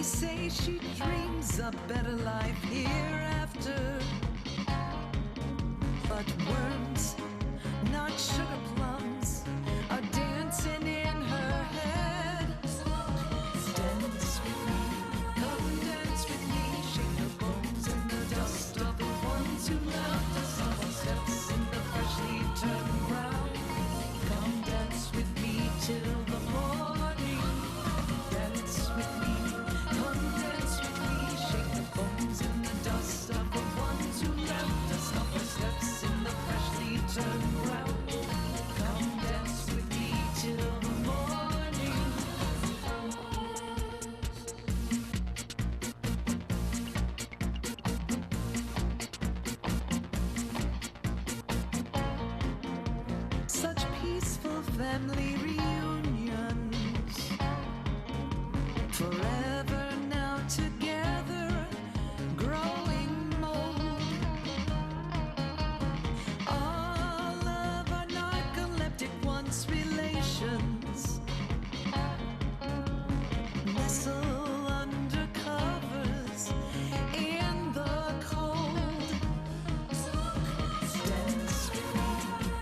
say she dreams a better life hereafter. But worms, not sugar plums, are dancing in her head. Dance with me, come dance with me, shake the bones and the dust of the ones who left us. Our steps in the freshly turned ground. Come dance with me till the morning. Dance with me, come dance with me, shake the bones and the dust of the ones who left us. Our steps in the freshly turned ground. Come dance with me till the morning. Such peaceful family reunions, forever now together, growing mold. All of our narcoleptic once relations nestle under covers in the cold. Dance with me,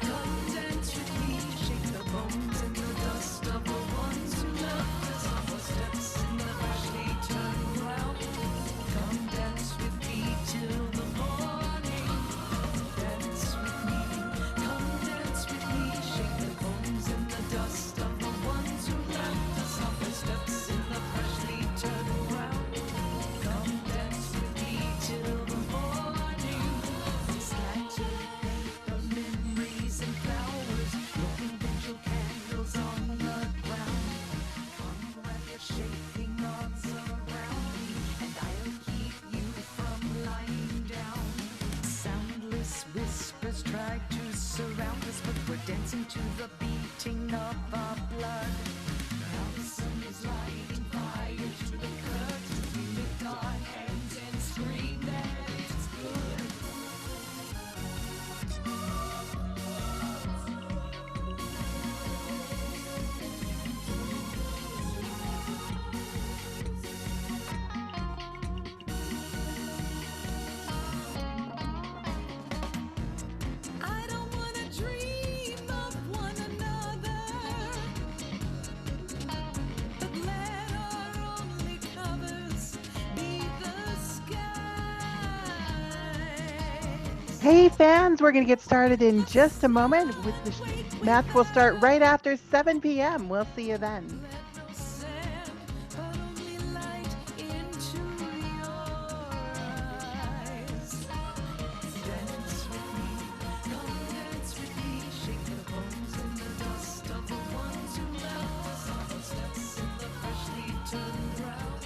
come dance with me, shake the bones and the dust of the ones who left us. Our steps in the freshly turned ground. Come dance with me till the morning. Dance with me, come dance with me, shake the bones and the dust of the ones who left us. Our steps in the freshly turned ground. Come dance with me till the morning. Scattered paper, memories and flowers, broken angel candles on the ground. Come wrap your shaking arms around me, and I'll keep you from lying down. Soundless whispers try to surround us, but we're dancing to the beating of our blood. Now the sun is lighting fire to the curtains. We lift our hands and scream that it's good. I don't wanna dream of one another, but let our only covers be the skies. Hey fans, we're going to get started in just a moment. With the match will start right after 7 p.m. We'll see you then. Let no sand, but only light into your eyes. Dance with me, come dance with me, shake the bones and the dust of the ones who left us. Our steps in the freshly turned ground.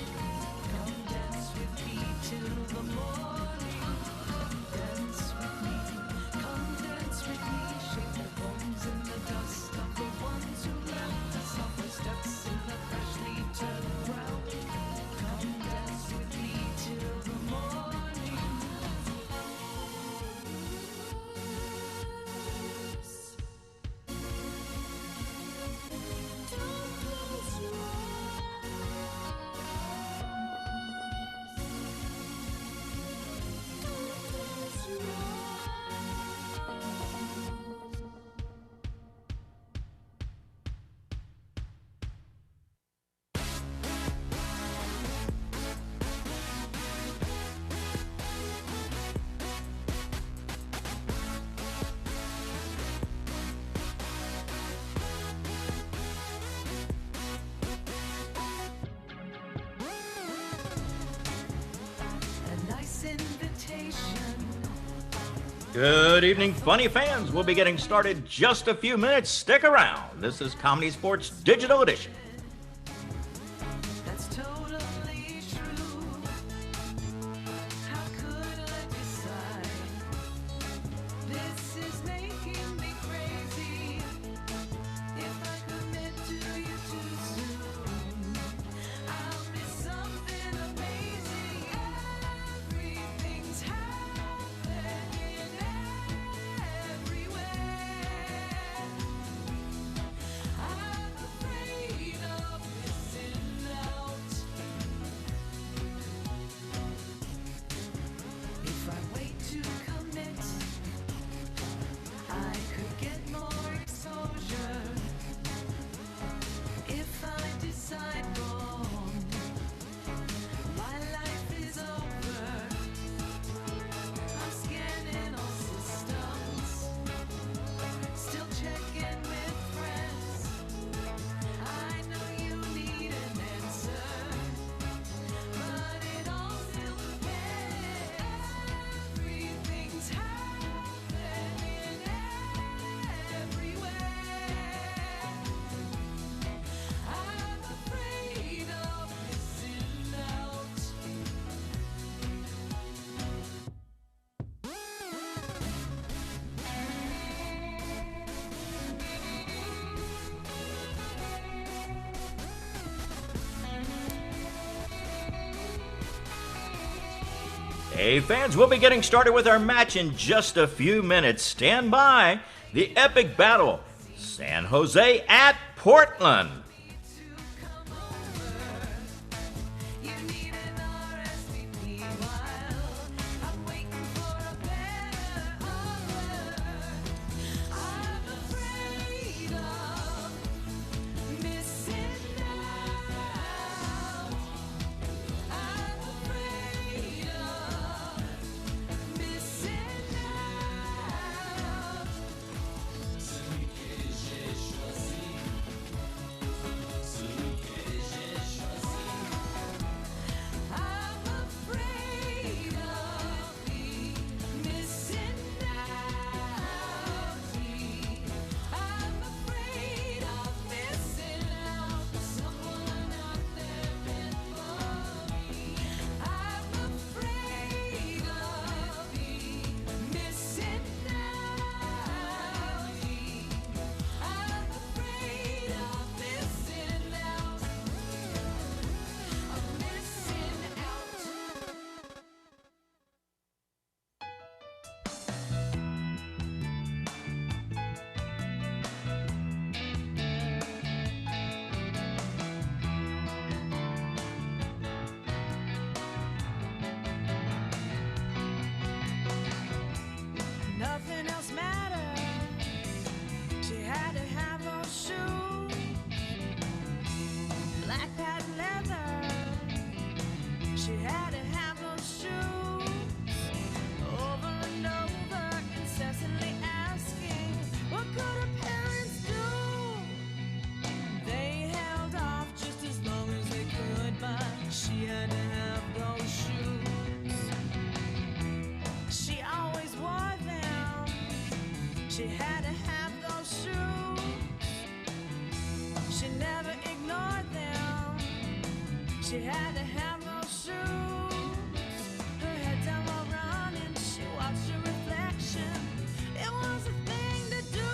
Come dance with me till the morning. Dance with me, come dance with me, shake the bones and the dust of the ones who left us. Our steps in the freshly turned ground. Come dance with me till the morning. Don't close your a nice invitation. Good evening, funny fans. We'll be getting started just a few minutes. Stick around. This is Comedy Sports Digital Edition. That's totally true. How could I decide? This is making me crazy. If I commit to you too soon, I'll miss something amazing. Everything's happening everywhere. I'm afraid Hey fans, we'll be getting started with our match in just a few minutes. Stand by. The epic battle, San Jose at Portland. You need an RSVP while I'm waiting for a better offer. I'm afraid of missing out. I'm afraid of missing out. I'm afraid of me missing out. I'm afraid of missing out. Someone out there meant for me. I'm afraid of me missing out. I'm afraid of missing out. I'm missing out. Nothing else mattered. She had to have those shoes, black patent leather. She had to have those shoes, over and over, incessantly asking, what could her parents do? They held off just as long as they could, but she had to have those shoes. She always wore them. She had to have those shoes. She never ignored them. She had to have those shoes. Her head down while running, she watched her reflection. It was a thing to do.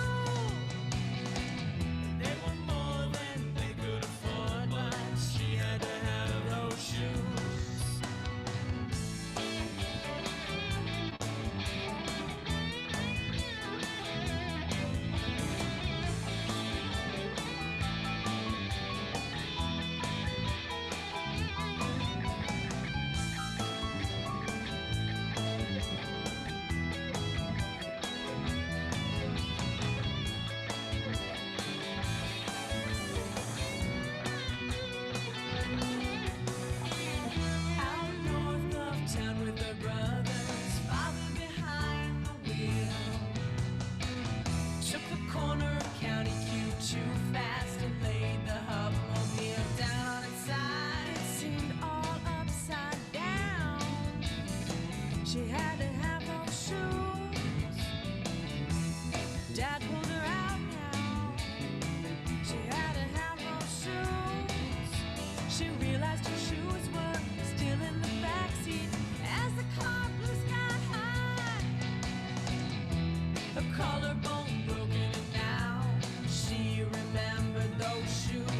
They were more than they could afford, but she had to have those shoes. Out north of town with her brothers, father behind the wheel. Took the corner of County Q too fast and laid the hubmobile down on its side. It seemed all upside down. She had to have those shoes. Dad pulled her out now. She had to have those shoes. She realized her shoes were still in the backseat as the car flew sky high. Her collarbone broken and now she remembered those shoes.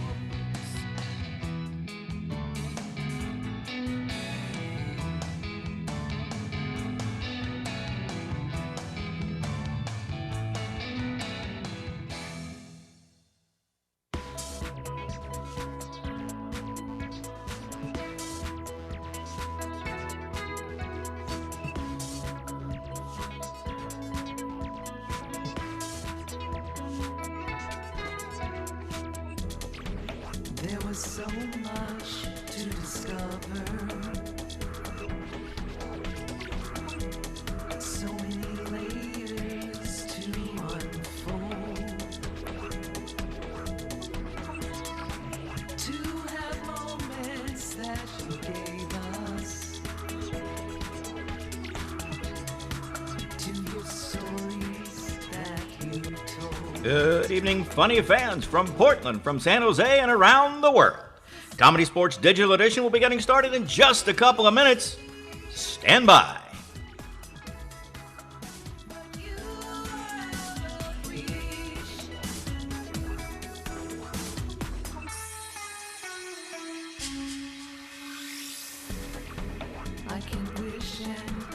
There was so much to discover, so many layers to unfold, to have moments that you gave us, to hear stories that you told. Good evening, funny fans from Portland, from San Jose, and around the world. Comedy Sports Digital Edition will be getting started in just a couple of minutes. Stand by. I can wish and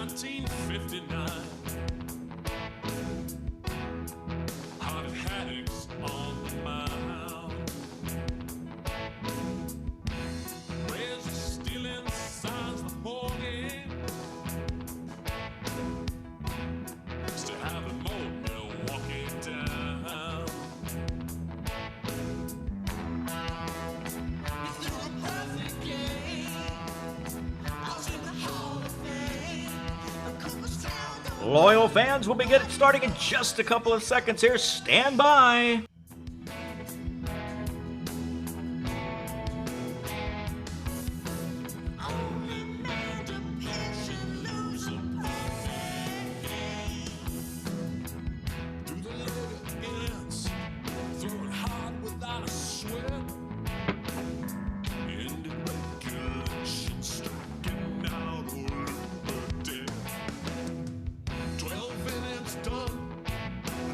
1959. Hot haddocks on the mound. Rays are stealing signs the whole game. Used to have a mold Milwaukee down. We threw a perfect game. I was in the Hall of Fame. A Cooperstown. Loyal fans will be getting starting in just a couple of seconds here. Stand by. Only made a pitch and lose a perfect game. Through the leg ends, throwing hard without a sweat. Ended regulation, striking out over dead. 12 innings done,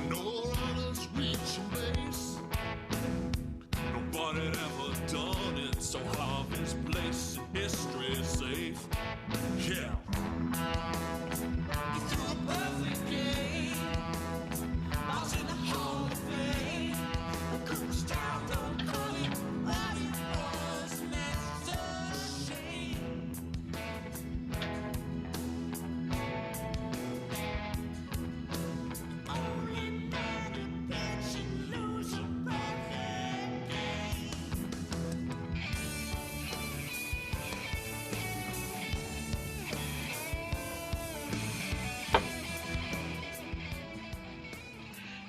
no runners reaching base. Nobody had ever done it, so Harvey's place in history is safe. Yeah. He threw a perfect game. I was in the Hall of Fame. Cooperstown don't call it what it was, and that's a shame. Only made a pitch and lose a perfect game.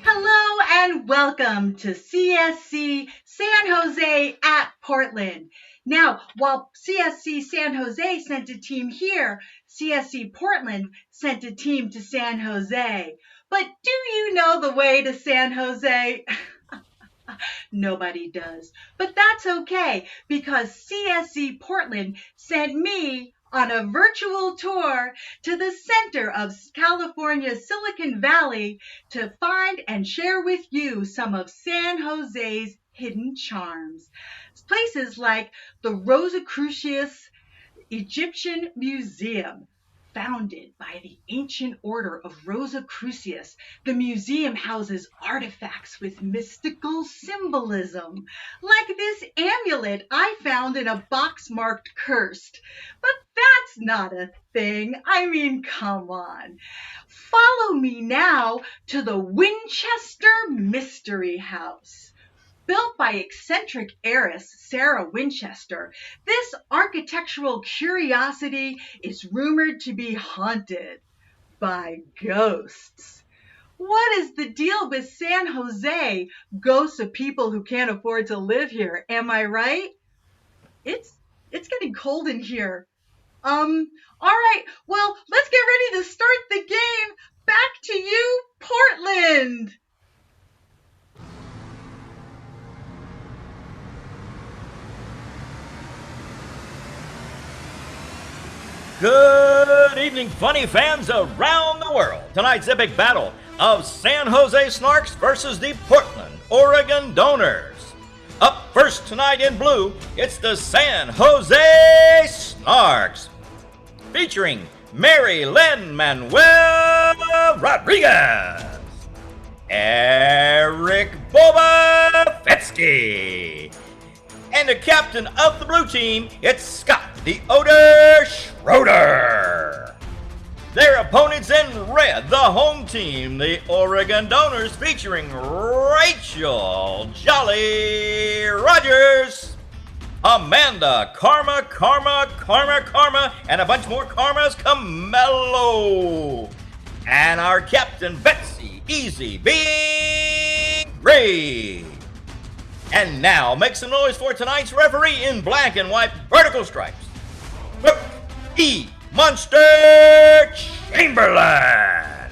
Hello and welcome to CSz San Jose at Portland. Now, while CSz San Jose sent a team here, CSz Portland sent a team to San Jose. But do you know the way to San Jose? Nobody does. But that's okay, because CSz Portland sent me on a virtual tour to the center of California's Silicon Valley to find and share with you some of San Jose's hidden charms. Places like the Rosicrucius Egyptian Museum, founded by the ancient order of Rosicrucius. The museum houses artifacts with mystical symbolism, like this amulet I found in a box marked cursed. But that's not a thing. I mean, come on. Follow me now to the Winchester Mystery House. Built by eccentric heiress Sarah Winchester, this architectural curiosity is rumored to be haunted by ghosts. What is the deal with San Jose? Ghosts of people who can't afford to live here, am I right? It's getting cold in here. All right, well, let's get ready to start the game. Back to you, Portland. Good evening, funny fans around the world. Tonight's epic battle of San Jose Snarks versus the Portland, Oregon Donors. Up first tonight in blue, it's the San Jose Snarks, featuring Mary Lynn Manuel Rodriguez, Eric Boba Fetsky, and the captain of the blue team, it's Scott the Odor Schroeder. Their opponents in red, the home team, the Oregon Donors, featuring Rachel Jolly Rogers, Amanda Karma, and a bunch more Karmas, Camelo, and our captain, Betsy Easy Being Brave. And now, make some noise for tonight's referee in black and white vertical stripes, E. Monster Chamberlain.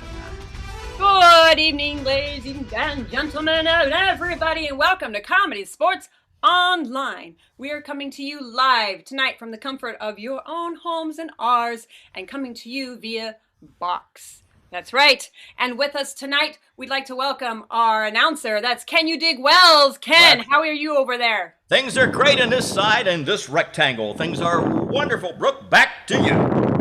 Good evening, ladies and gentlemen, and everybody, and welcome to Comedy Sports Online. We are coming to you live tonight from the comfort of your own homes and ours, and coming to you via Box. That's right. And with us tonight, we'd like to welcome our announcer. That's Can You Dig Wells. Ken, how are you over there? Things are great on this side and this rectangle. Things are wonderful. Brooke, back to you.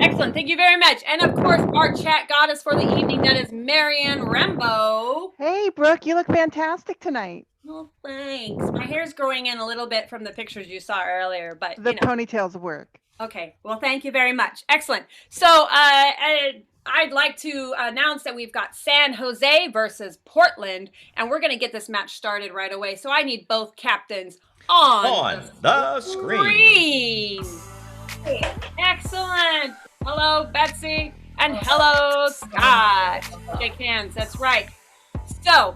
Excellent. Thank you very much. And of course, our chat goddess for the evening, that is Marianne Rambo. Hey, Brooke, you look fantastic tonight. Well, thanks. My hair's growing in a little bit from the pictures you saw earlier, but The ponytails work. Okay. Well, thank you very much. Excellent. So I'd like to announce that we've got San Jose versus Portland, and we're going to get this match started right away. So I need both captains on the screen. Excellent. Hello, Betsy, and hello, Scott. Shake hands. That's right. So,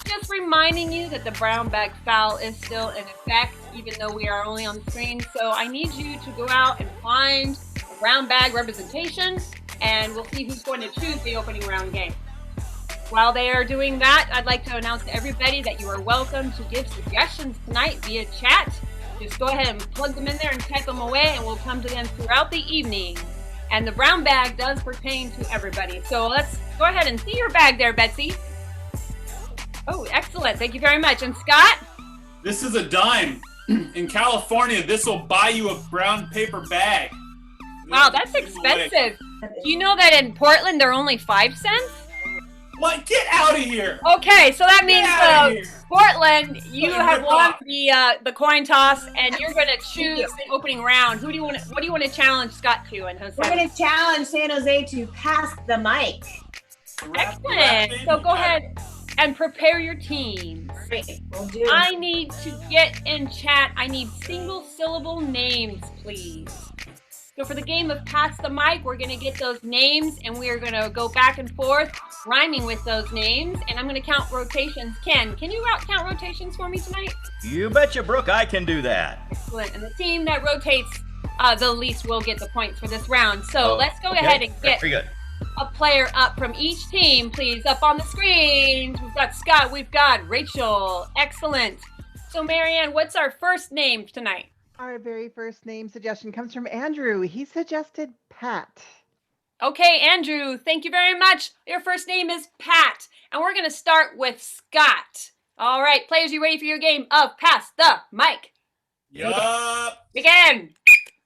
just reminding you that the brown bag foul is still in effect, even though we are only on the screen. So I need you to go out and find a brown bag representation, and we'll see who's going to choose the opening round game. While they are doing that, I'd like to announce to everybody that you are welcome to give suggestions tonight via chat. Just go ahead and plug them in there and type them away, and we'll come to them throughout the evening. And the brown bag does pertain to everybody. So let's go ahead and see your bag there, Betsy. Oh, excellent. Thank you very much. And Scott? This is a dime. In California, this will buy you a brown paper bag. Wow, that's expensive. Do you know that in Portland, they're only 5 cents? What? Get out of here! Okay, so that means outta here. Portland, you Fucking have rip won off. the coin toss, and you're going to choose the opening round. What do you want to challenge Scott to and Jose? We're going to challenge San Jose to pass the mic. Excellent. So go ahead and prepare your teams. Great. We'll do. I need to get in chat. I need single syllable names, please. So for the game of Pass the Mic, we're going to get those names, and we are going to go back and forth, rhyming with those names, and I'm going to count rotations. Ken, can you count rotations for me tonight? You betcha, Brooke, I can do that. Excellent. And the team that rotates the least will get the points for this round. So let's go ahead and get Very good. a player up from each team, please, up on the screen. We've got Scott, we've got Rachel. Excellent. So Marianne, what's our first name tonight? Our very first name suggestion comes from Andrew. He suggested Pat. Okay, Andrew, thank you very much. Your first name is Pat, and we're going to start with Scott. All right, players, you ready for your game of Pass the Mic? Yup. Begin.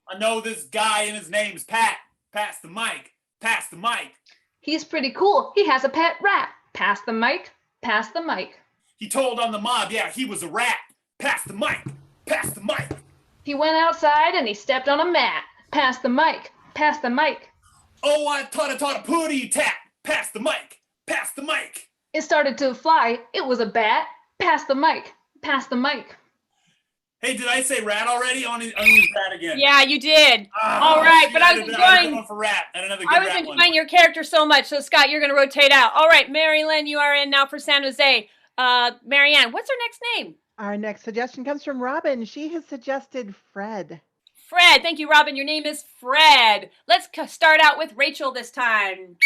I know this guy and his name's Pat. Pass the mic. Pass the mic. He's pretty cool. He has a pet rat. Pass the mic. Pass the mic. He told on the mob, yeah, he was a rat. Pass the mic. Pass the mic. He went outside and he stepped on a mat. Pass the mic. Pass the mic. Oh, I taught a putty tap. Pass the mic. Pass the mic. It started to fly. It was a bat. Pass the mic. Pass the mic. Hey, did I say rat already? I'm gonna use rat again. Yeah, you did. Ah, All right, shit, but I was enjoying. going for rat and another good I was rat one. enjoying your character so much. So Scott, you're going to rotate out. All right, Mary Lynn, you are in now for San Jose. Marianne, what's her next name? Our next suggestion comes from Robin. She has suggested Fred. Fred. Thank you, Robin. Your name is Fred. Let's start out with Rachel this time.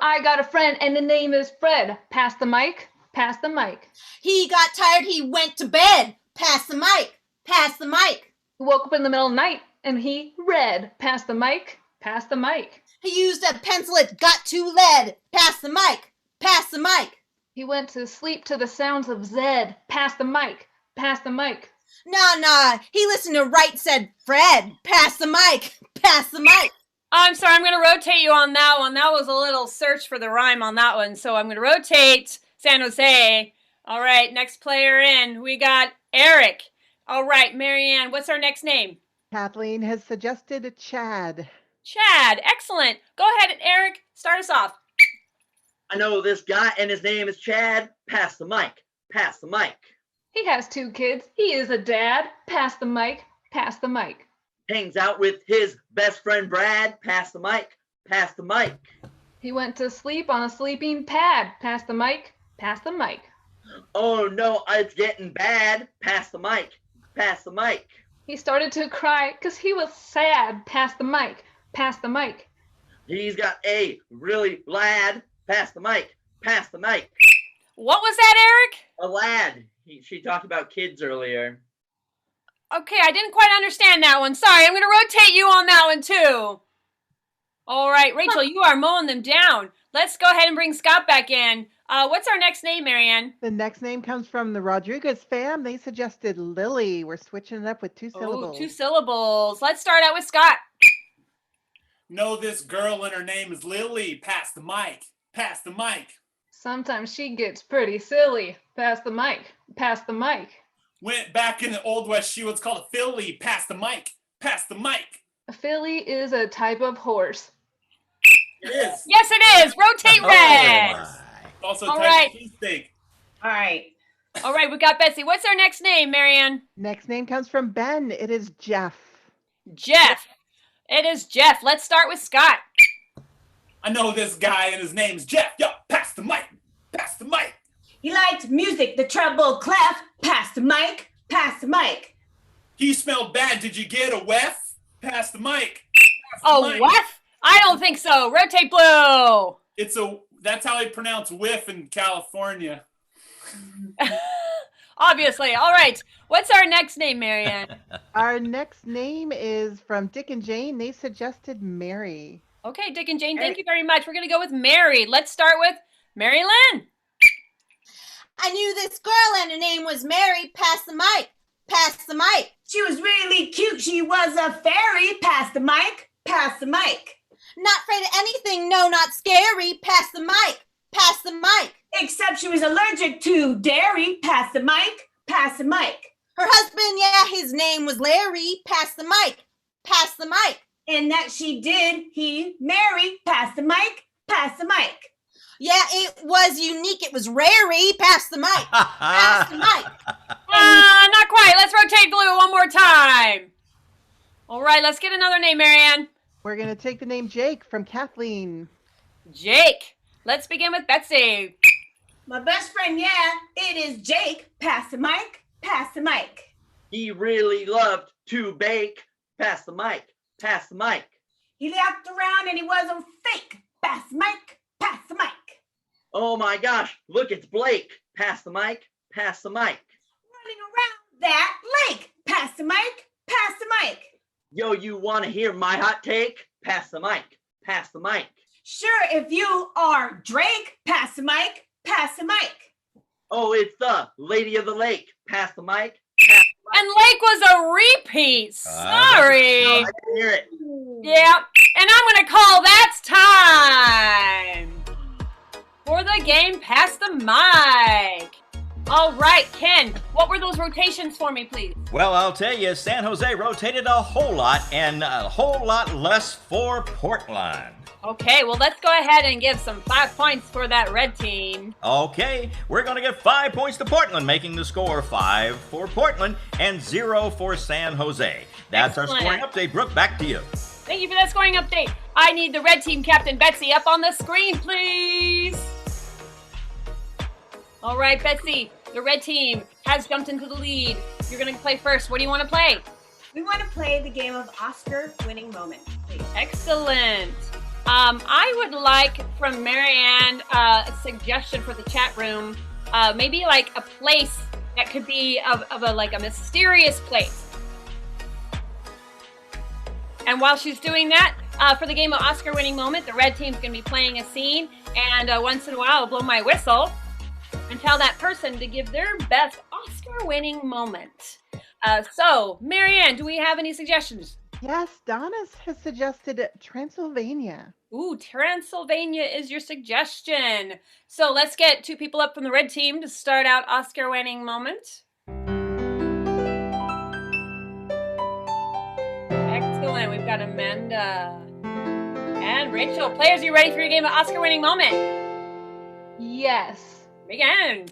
I got a friend and the name is Fred. Pass the mic. Pass the mic. He got tired. He went to bed. Pass the mic. Pass the mic. He woke up in the middle of the night and he read. Pass the mic. Pass the mic. He used a pencil. It got too lead. Pass the mic. Pass the mic. He went to sleep to the sounds of Zed. Pass the mic. Pass the mic. Nah. He listened to Wright said, Fred, pass the mic. Pass the mic. I'm sorry, I'm going to rotate you on that one. That was a little search for the rhyme on that one. So I'm going to rotate San Jose. All right, next player in. We got Eric. All right, Marianne, what's our next name? Kathleen has suggested Chad. Chad. Excellent. Go ahead, Eric. Start us off. I know this guy and his name is Chad. Pass the mic. Pass the mic. He has 2 kids. He is a dad. Pass the mic. Pass the mic. Hangs out with his best friend Brad. Pass the mic. Pass the mic. He went to sleep on a sleeping pad. Pass the mic. Pass the mic. Oh no, it's getting bad. Pass the mic. Pass the mic. He started to cry because he was sad. Pass the mic. Pass the mic. He's got a really lad. Pass the mic. Pass the mic. What was that, Eric? A lad. She talked about kids earlier. Okay, I didn't quite understand that one. Sorry, I'm going to rotate you on that one, too. All right, Rachel, you are mowing them down. Let's go ahead and bring Scott back in. What's our next name, Marianne? The next name comes from the Rodriguez fam. They suggested Lily. We're switching it up with 2 syllables. Oh, 2 syllables. Let's start out with Scott. Know this girl and her name is Lily. Pass the mic. Pass the mic. Sometimes she gets pretty silly. Pass the mic. Pass the mic. Went back in the Old West, she was called a filly. Pass the mic. Pass the mic. A filly is a type of horse. It is. Yes, it is. Rotate red. Also All type right. of cheesesteak. All right. All right, we got Betsy. What's our next name, Marianne? Next name comes from Ben. It is Jeff. Jeff. It is Jeff. Let's start with Scott. I know this guy and his name's Jeff. Yo, pass the mic. Pass the mic. He liked music, the treble clef. Pass the mic. Pass the mic. He smelled bad. Did you get a whiff? Pass the mic. Pass the Oh, mic. what? I don't think so. Rotate blue. That's how they pronounce whiff in California. Obviously. All right. What's our next name, Marianne? Our next name is from Dick and Jane. They suggested Mary. Okay, Dick and Jane, thank you very much. We're going to go with Mary. Let's start with Mary Lynn. I knew this girl and her name was Mary. Pass the mic. Pass the mic. She was really cute. She was a fairy. Pass the mic. Pass the mic. Not afraid of anything. No, not scary. Pass the mic. Pass the mic. Except she was allergic to dairy. Pass the mic. Pass the mic. Her husband, yeah, his name was Larry. Pass the mic. Pass the mic. And that she did. He married. Pass the mic. Pass the mic. Yeah, it was unique. It was rare-y. Pass the mic. Pass the mic. Not quite. Let's rotate blue one more time. All right, let's get another name, Marianne. We're going to take the name Jake from Kathleen. Jake. Let's begin with Betsy. My best friend, yeah, it is Jake. Pass the mic. Pass the mic. He really loved to bake. Pass the mic. Pass the mic. He laughed around and he wasn't fake. Pass the mic. Pass the mic. Oh my gosh, look, it's Blake. Pass the mic. Pass the mic. Running around that lake. Pass the mic. Pass the mic. Yo, you want to hear my hot take? Pass the mic. Pass the mic. Sure, if you are Drake, pass the mic. Pass the mic. Oh, it's the Lady of the Lake. Pass the mic. Pass the mic. And Lake was a repeat. Sorry. No, I didn't hear it. Yeah. And I'm going to call that's time for the game Pass the Mic. All right, Ken, what were those rotations for me, please? Well, I'll tell you, San Jose rotated a whole lot and a whole lot less for Portland. Okay, well, let's go ahead and give some 5 points for that red team. Okay, we're going to give 5 points to Portland, making the score 5 for Portland and 0 for San Jose. That's Excellent. our scoring update. Brooke, back to you. Thank you for that scoring update. I need the red team captain, Betsy, up on the screen, please. All right, Betsy, the red team has jumped into the lead. You're going to play first. What do you want to play? We want to play the game of Oscar winning moment, please. Excellent. I would like from Marianne a suggestion for the chat room. Maybe like a place that could be of a mysterious place. And while she's doing that, for the game of Oscar winning moment, the red team's going to be playing a scene. And once in a while, I'll blow my whistle and tell that person to give their best Oscar winning moment. So, Marianne, do we have any suggestions? Yes, Donna's has suggested Transylvania. Ooh, Transylvania is your suggestion. So let's get 2 people up from the red team to start out Oscar winning moment. Excellent. We've got Amanda and Rachel. Players, are you ready for your game of Oscar winning moment? Yes. Begin.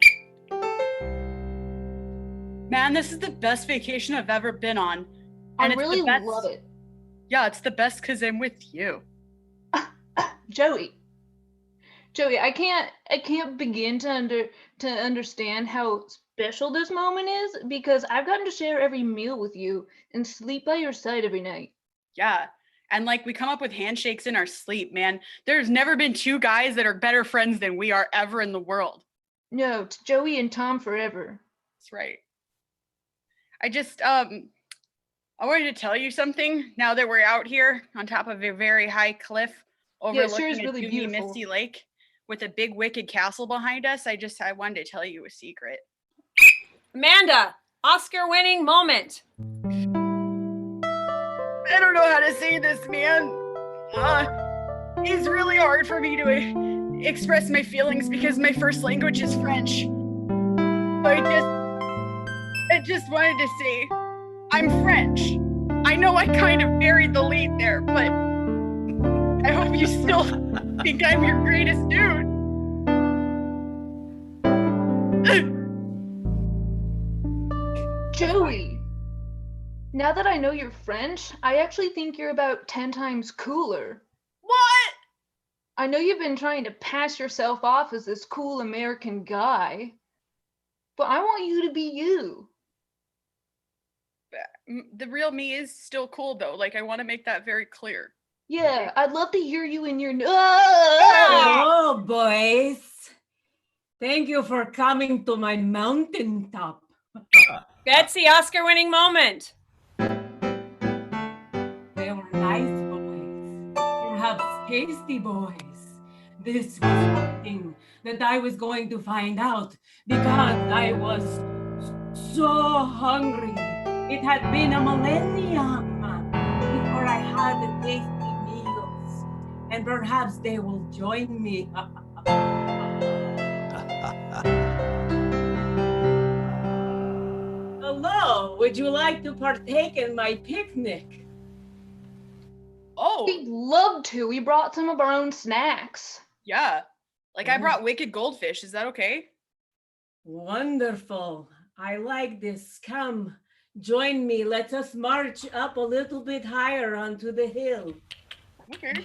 Man, this is the best vacation I've ever been on. I And it's really the best. love it. Yeah, it's the best because I'm with you. Joey, I can't begin to understand how special this moment is because I've gotten to share every meal with you and sleep by your side every night. Yeah. And like we come up with handshakes in our sleep, man. There's never been 2 guys that are better friends than we are ever in the world. No, it's Joey and Tom forever. That's right. I just I wanted to tell you something now that we're out here on top of a very high cliff overlooking is a really doomy, beautiful. misty lake with a big wicked castle behind us. I wanted to tell you a secret. Amanda, Oscar winning moment. I don't know how to say this, man. It's really hard for me to express my feelings because my first language is French. But I just wanted to say, I'm French. I know I kind of buried the lead there, but I hope you still think I'm your greatest dude. Joey, now that I know you're French, I actually think you're about 10 times cooler. What? I know you've been trying to pass yourself off as this cool American guy, but I want you to be you. The real me is still cool, though. Like, I want to make that very clear. Yeah, I'd love to hear you in your... Hello, boys. Thank you for coming to my mountaintop. Betsy, Oscar-winning moment. They were nice boys, perhaps tasty boys. This was something that I was going to find out because I was so hungry. It had been a millennium before I had the tasty meals, and perhaps they will join me. Hello, would you like to partake in my picnic? Oh, We'd love to. We brought some of our own snacks. yeah. Like, I brought wicked goldfish. Is that okay? Wonderful. I like this. Come, join me. Let us march up a little bit higher onto the hill. Okay.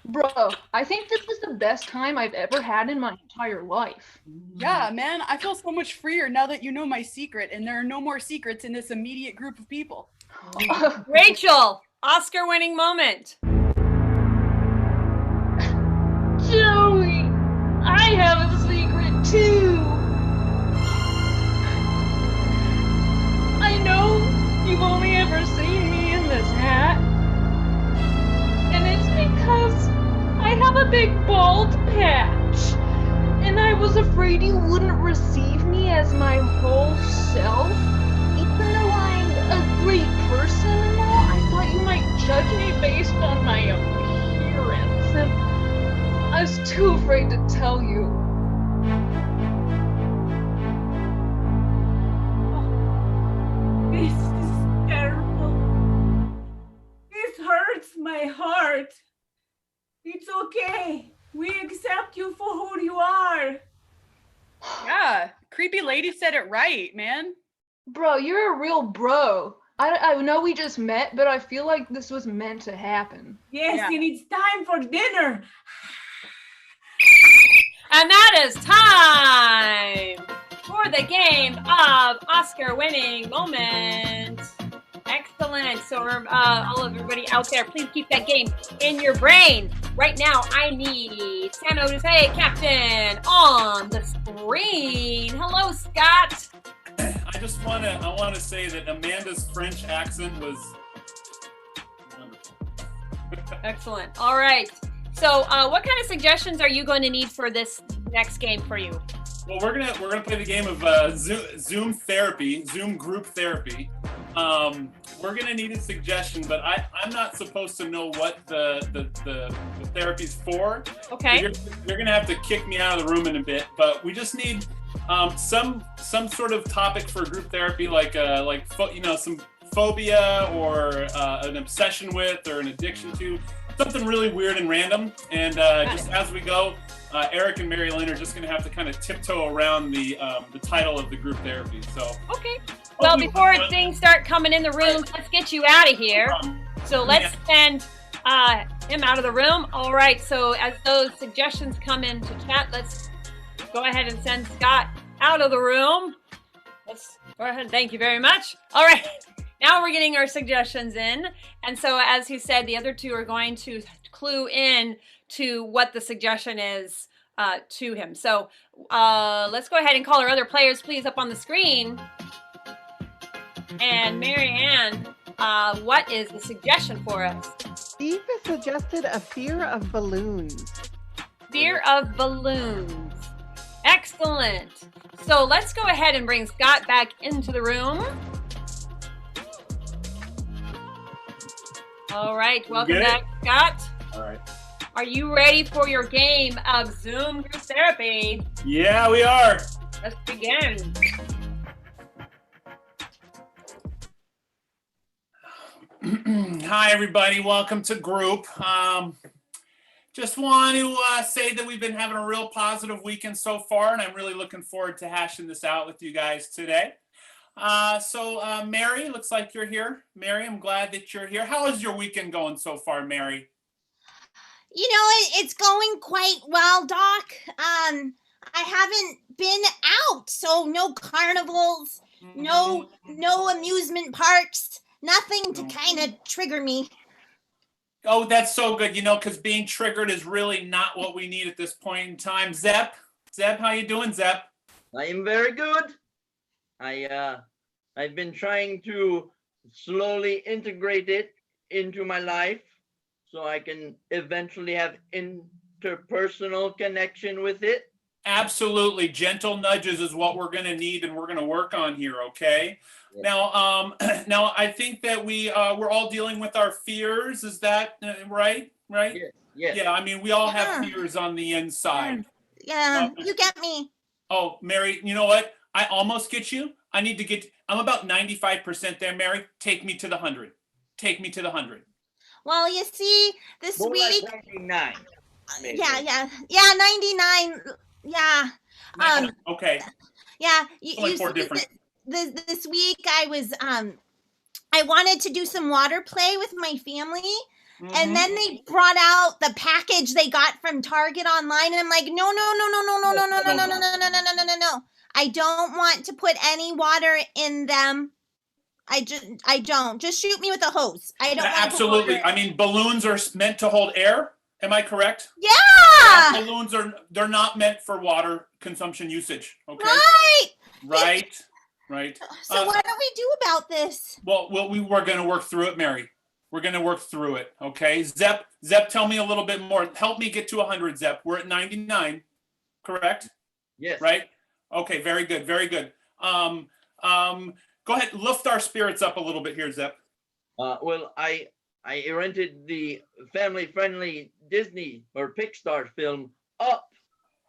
Bro, I think this is the best time I've ever had in my entire life. Yeah, man. I feel so much freer now that you know my secret, and there are no more secrets in this immediate group of people. Rachel, Oscar-winning moment. Joey, I have a secret too. I know you've only ever seen me in this hat, and it's because I have a big bald patch, and I was afraid you wouldn't receive me as my whole self. Even though I'm a great person and all, I thought you might judge me based on my appearance, and I was too afraid to tell you. This is terrible. This hurts my heart. It's okay. We accept you for who you are. Yeah, creepy lady said it right, man. Bro, you're a real bro. I know we just met, but I feel like this was meant to happen. Yes, Yeah. and it's time for dinner. And that is time for the game of Oscar-winning moment. Excellent. So all of everybody out there, please keep that game in your brain. Right now, I need San Jose captain on the screen. Hello, Scott. I want to say that Amanda's French accent was wonderful. Excellent. All right. So what kind of suggestions are you going to need for this next game for you? Well, we're gonna play the game of Zoom therapy, Zoom group therapy. We're gonna need a suggestion, but I'm not supposed to know what the therapy's for. Okay. You're gonna have to kick me out of the room in a bit, but we just need some sort of topic for group therapy, like some phobia or an obsession with or an addiction to. Something really weird and random, and just as we go, Eric and Mary Lynn are just going to have to kind of tiptoe around the title of the group therapy. So okay. Well, before things start coming in the room, let's get you out of here. So let's send him out of the room. All right. So as those suggestions come into chat, let's go ahead and send Scott out of the room. Let's go ahead. Thank you very much. All right. Now we're getting our suggestions in. And so as he said, the other two are going to clue in to what the suggestion is to him. So let's go ahead and call our other players, please, up on the screen. And Mary Ann, what is the suggestion for us? Steve has suggested a fear of balloons. Fear of balloons. Excellent. So let's go ahead and bring Scott back into the room. All right, welcome back, Scott. All right. Are you ready for your game of Zoom group therapy? Yeah, we are. Let's begin. Hi, everybody. Welcome to group. Just want to say that we've been having a real positive weekend so far, and I'm really looking forward to hashing this out with you guys today. Mary, looks like you're here. Mary, I'm glad that you're here. How is your weekend going so far, Mary? You know, it's going quite well, Doc. I haven't been out, so no carnivals, no amusement parks, nothing to kind of trigger me. Oh, that's so good, because being triggered is really not what we need at this point in time. Zep, how you doing, Zep? I am very good. I've been trying to slowly integrate it into my life so I can eventually have interpersonal connection with it. Absolutely. Gentle nudges is what we're going to need and we're going to work on here, okay? Yes. Now I think that we're all dealing with our fears. Is that right? Right? Yes. Yeah, I mean, we all have fears on the inside. Yeah, you get me. Oh, Mary, you know what? I almost get you. I'm about 95% there, Mary. Take me to the 100. Take me to the 100. Well, you see, this more week. Like 99. Maybe. Yeah, 99. Yeah. Okay. Yeah. Only 4 different. This week I was I wanted to do some water play with my family. Mm-hmm. And then they brought out the package they got from Target online, and I'm like, no. I don't want to put any water in them. I don't. Just shoot me with a hose. I don't. Absolutely. I mean, balloons are meant to hold air. Am I correct? Yeah. Balloons they're not meant for water consumption usage. Okay. Right. So what do we do about this? Well, we're going to work through it, Mary. We're going to work through it. Okay. Zep, tell me a little bit more. Help me get to 100, Zep. We're at 99, correct? Yes. Right. Okay. Very good. Very good. Go ahead. Lift our spirits up a little bit here, Zep. Well, I rented the family-friendly Disney or Pixar film Up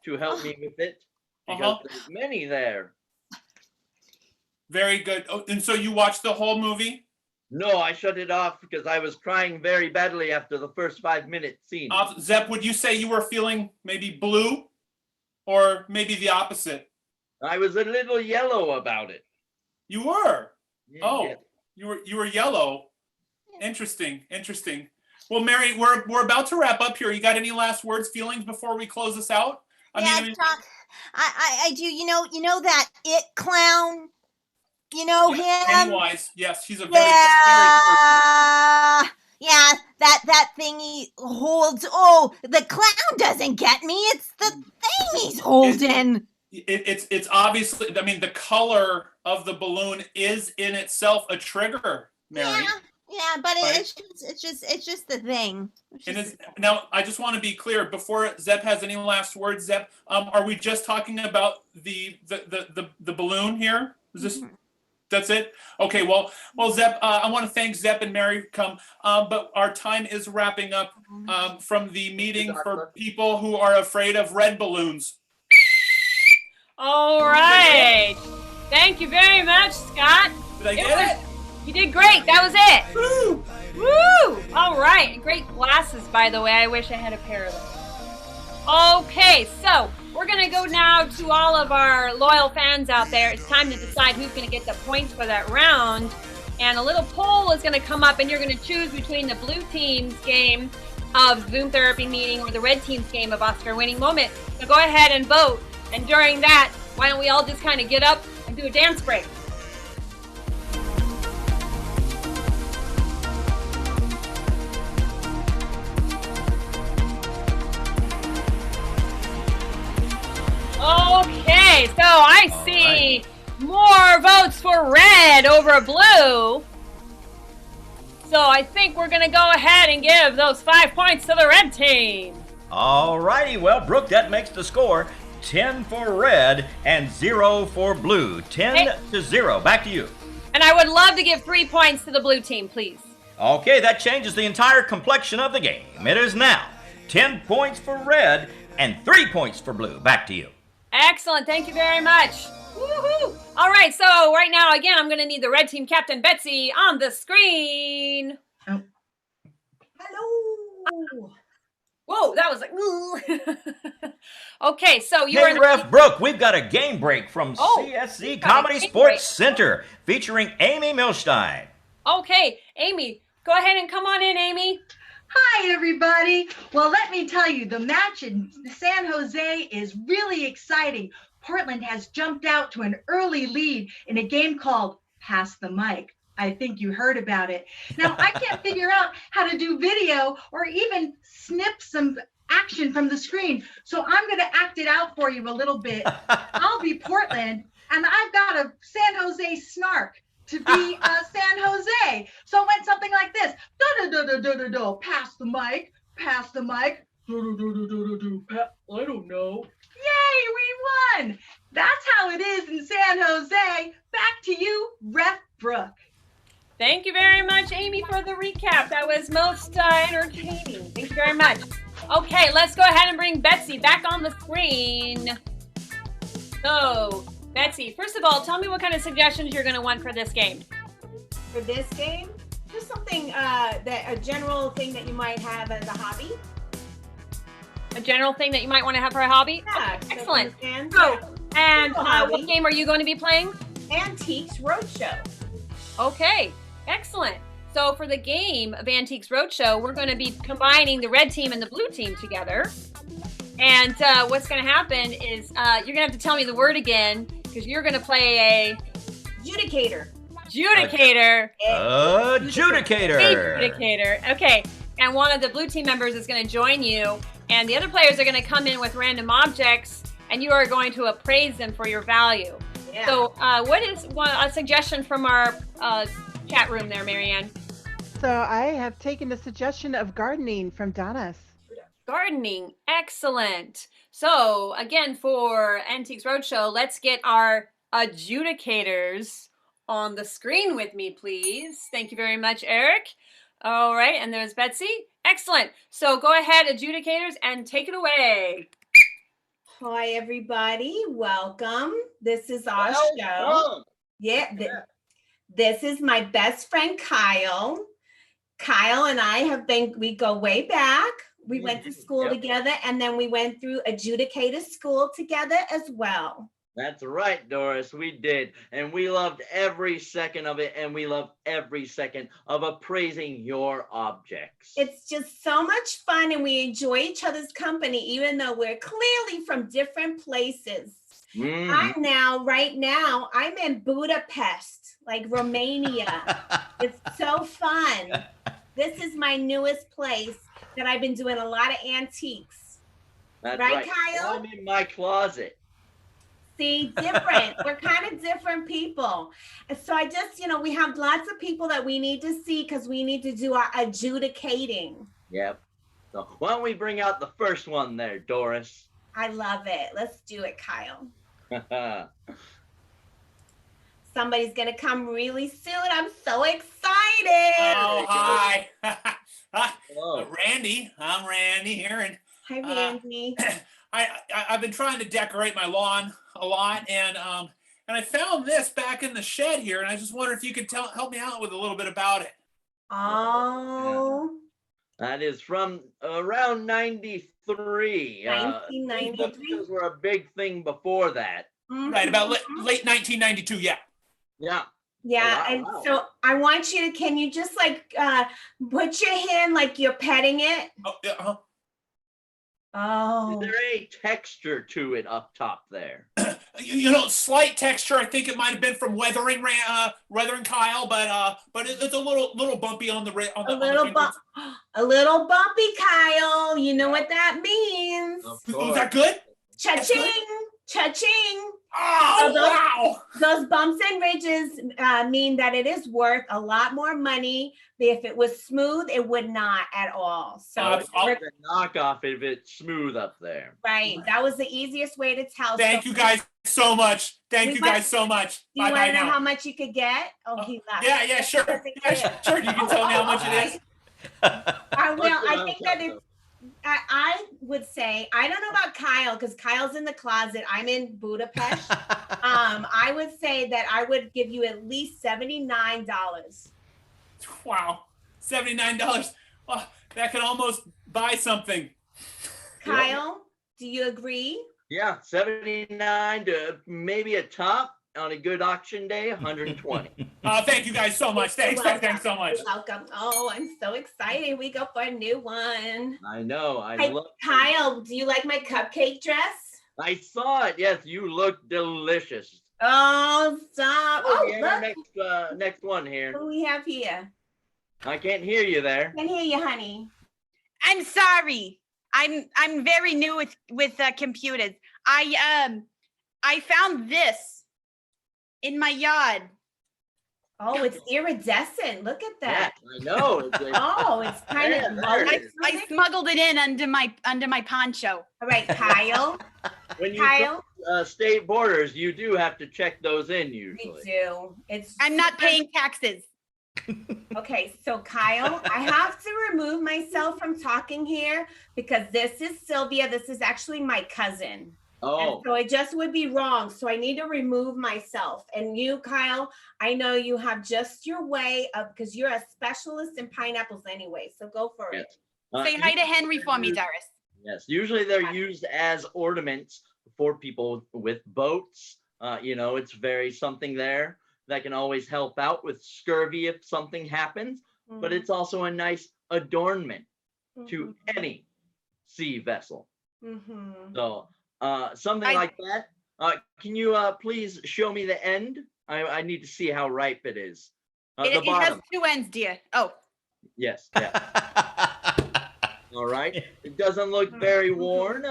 to help me with it because there's many there. Very good. Oh, and so you watched the whole movie? No, I shut it off because I was crying very badly after the first 5-minute scene. Zep, would you say you were feeling maybe blue or maybe the opposite? I was a little yellow about it. You were? Yeah. You were yellow. Interesting. Well, Mary, we're about to wrap up here. You got any last words, feelings before we close this out? I do. You know that It clown? You know him? Pennywise. Yes, he's a very yeah, that thing he holds. Oh, the clown doesn't get me. It's the thing he's holding. It's obviously, I mean, the color of the balloon is in itself a trigger, Mary. Yeah, but right? it's just the thing. Now, I just want to be clear before Zep has any last words. Zep, are we just talking about the balloon here? Is this? Mm-hmm. That's it? Okay, well, Zep, I want to thank Zep and Mary for coming, but our time is wrapping up from the meeting for people who are afraid of red balloons. All right. Thank you very much, Scott. Did I get it? You did great. That was it. Woo! Woo! All right. Great glasses, by the way. I wish I had a pair of them. Okay, so we're going to go now to all of our loyal fans out there. It's time to decide who's going to get the points for that round. And a little poll is going to come up, and you're going to choose between the blue team's game of Zoom Therapy Meeting or the red team's game of Oscar Winning Moment. So go ahead and vote. And during that, why don't we all just kind of get up and do a dance break? Okay, so I see more votes for red over blue. So I think we're going to go ahead and give those 5 points to the red team. All righty, well, Brooke, that makes the score 10 for red and 0 for blue. 10 to 0. Back to you. And I would love to give 3 points to the blue team, please. Okay, that changes the entire complexion of the game. It is now 10 points for red and 3 points for blue. Back to you. Excellent. Thank you very much. Woohoo! All right, so right now, again, I'm going to need the red team captain, Betsy, on the screen. Oh. Hello. Whoa, that was like, ooh. Okay, so you Hey, are Ref Brooke, we've got a game break from Oh, CSz we've got a Comedy game Sports break. Center featuring Amy Milstein. Okay, Amy, go ahead and come on in, Amy. Hi, everybody. Well, let me tell you, the match in San Jose is really exciting. Portland has jumped out to an early lead in a game called Pass the Mic. I think you heard about it. Now, I can't figure out how to do video or even snip some action from the screen. So I'm going to act it out for you a little bit. I'll be Portland, and I've got a San Jose snark to be San Jose. So it went something like this. Do-do-do-do-do-do-do. Pass the mic. Pass the mic. Do-do-do-do-do-do-do. I don't know. Yay, we won. That's how it is in San Jose. Back to you, Ref Brooke. Thank you very much, Amy, for the recap. That was most entertaining. Thank you very much. Okay, let's go ahead and bring Betsy back on the screen. So, Betsy, first of all, tell me what kind of suggestions you're going to want for this game. For this game, just something a general thing that you might have as a hobby. A general thing that you might want to have for a hobby? Yeah, Okay, excellent. And What game are you going to be playing? Antiques Roadshow. Okay, excellent. So for the game of Antiques Roadshow, we're going to be combining the red team and the blue team together. And what's going to happen is you're going to have to tell me the word again because you're going to play a... Judicator. Judicator. Adjudicator. Adjudicator. Okay. And one of the blue team members is going to join you. And the other players are going to come in with random objects. And you are going to appraise them for your value. Yeah. So what is a suggestion from our chat room there, Marianne? So I have taken the suggestion of gardening from Donna's. Gardening. Excellent. So again, for Antiques Roadshow, let's get our adjudicators on the screen with me, please. Thank you very much, Eric. All right, and there's Betsy. Excellent. So go ahead, adjudicators, and take it away. Hi, everybody. Welcome. This is our show. Yeah. This is my best friend, Kyle. Kyle and I we go way back. We went to school together, and then we went through adjudicator school together as well. That's right, Doris, we did. And we loved every second of it, and we loved every second of appraising your objects. It's just so much fun, and we enjoy each other's company, even though we're clearly from different places. Right now, I'm in Budapest, like Romania. It's so fun. This is my newest place that I've been doing a lot of antiques. That's right, Kyle? I'm in my closet. See, different. We're kind of different people. And so I just, we have lots of people that we need to see because we need to do our adjudicating. Yep. So why don't we bring out the first one there, Doris? I love it. Let's do it, Kyle. Somebody's going to come really soon. I'm so excited. Oh, hi. Hello. Randy. I'm Randy here. And hi, Randy. I've been trying to decorate my lawn a lot, and I found this back in the shed here, and I just wonder if you could help me out with a little bit about it. Oh. That is from around 93. 1993. Those were a big thing before that. Right, about late 1992, yeah. Yeah. Yeah, Oh, wow. So I want you to, can you just put your hand like you're petting it? Oh, yeah, uh-huh. Oh. Is there any texture to it up top there? Slight texture. I think it might have been from weathering Kyle, but it's a little bumpy on the a little bumpy, Kyle. You know what that means. Was that good? Cha-ching, Cha-ching! Oh, wow! Those bumps and ridges mean that it is worth a lot more money. If it was smooth, it would not at all. So it's a knockoff if it's smooth up there. right, that was the easiest way to tell. Thank you guys so much. Thank you guys so much. Do you Bye want to bye know now. how much you could get? Oh, he left. Yeah, sure. Yeah, sure. You can tell me how much it is. I will. I think that it's. I would say, I don't know about Kyle because Kyle's in the closet. I'm in Budapest. I would say that I would give you at least $79. Wow, $79. Oh, that could almost buy something. Kyle, do you agree? Yeah, 79 to maybe a top on a good auction day, 120. Thank you guys so much. Thanks so much. You're welcome. Oh, I'm so excited. We go for a new one. I know. Hey, Kyle, do you like my cupcake dress? I saw it. Yes, you look delicious. Oh, stop. Oh, yeah, look. next one here. Who do we have here? I can't hear you there. I can hear you, honey. I'm sorry. I'm very new with computers. I found this in my yard. Oh, it's iridescent. Look at that. Yeah, I know. Oh, it's kind of. I smuggled it in under my poncho. All right, Kyle. When you cross state borders, you do have to check those in usually. We do. I'm not paying taxes. Okay, so Kyle, I have to remove myself from talking here because this is Sylvia. This is actually my cousin. Oh. And so it just would be wrong. So I need to remove myself. And you, Kyle, I know you have just your way of, because you're a specialist in pineapples anyway. So go for it. Say hi to Henry for me, Doris. Yes, usually they're used as ornaments for people with boats. It's very something there that can always help out with scurvy if something happens, but it's also a nice adornment to any sea vessel. So something like that. Can you please show me the end? I need to see how ripe it is. It has two ends, dear. Oh. Yes. Yeah. All right. It doesn't look very worn,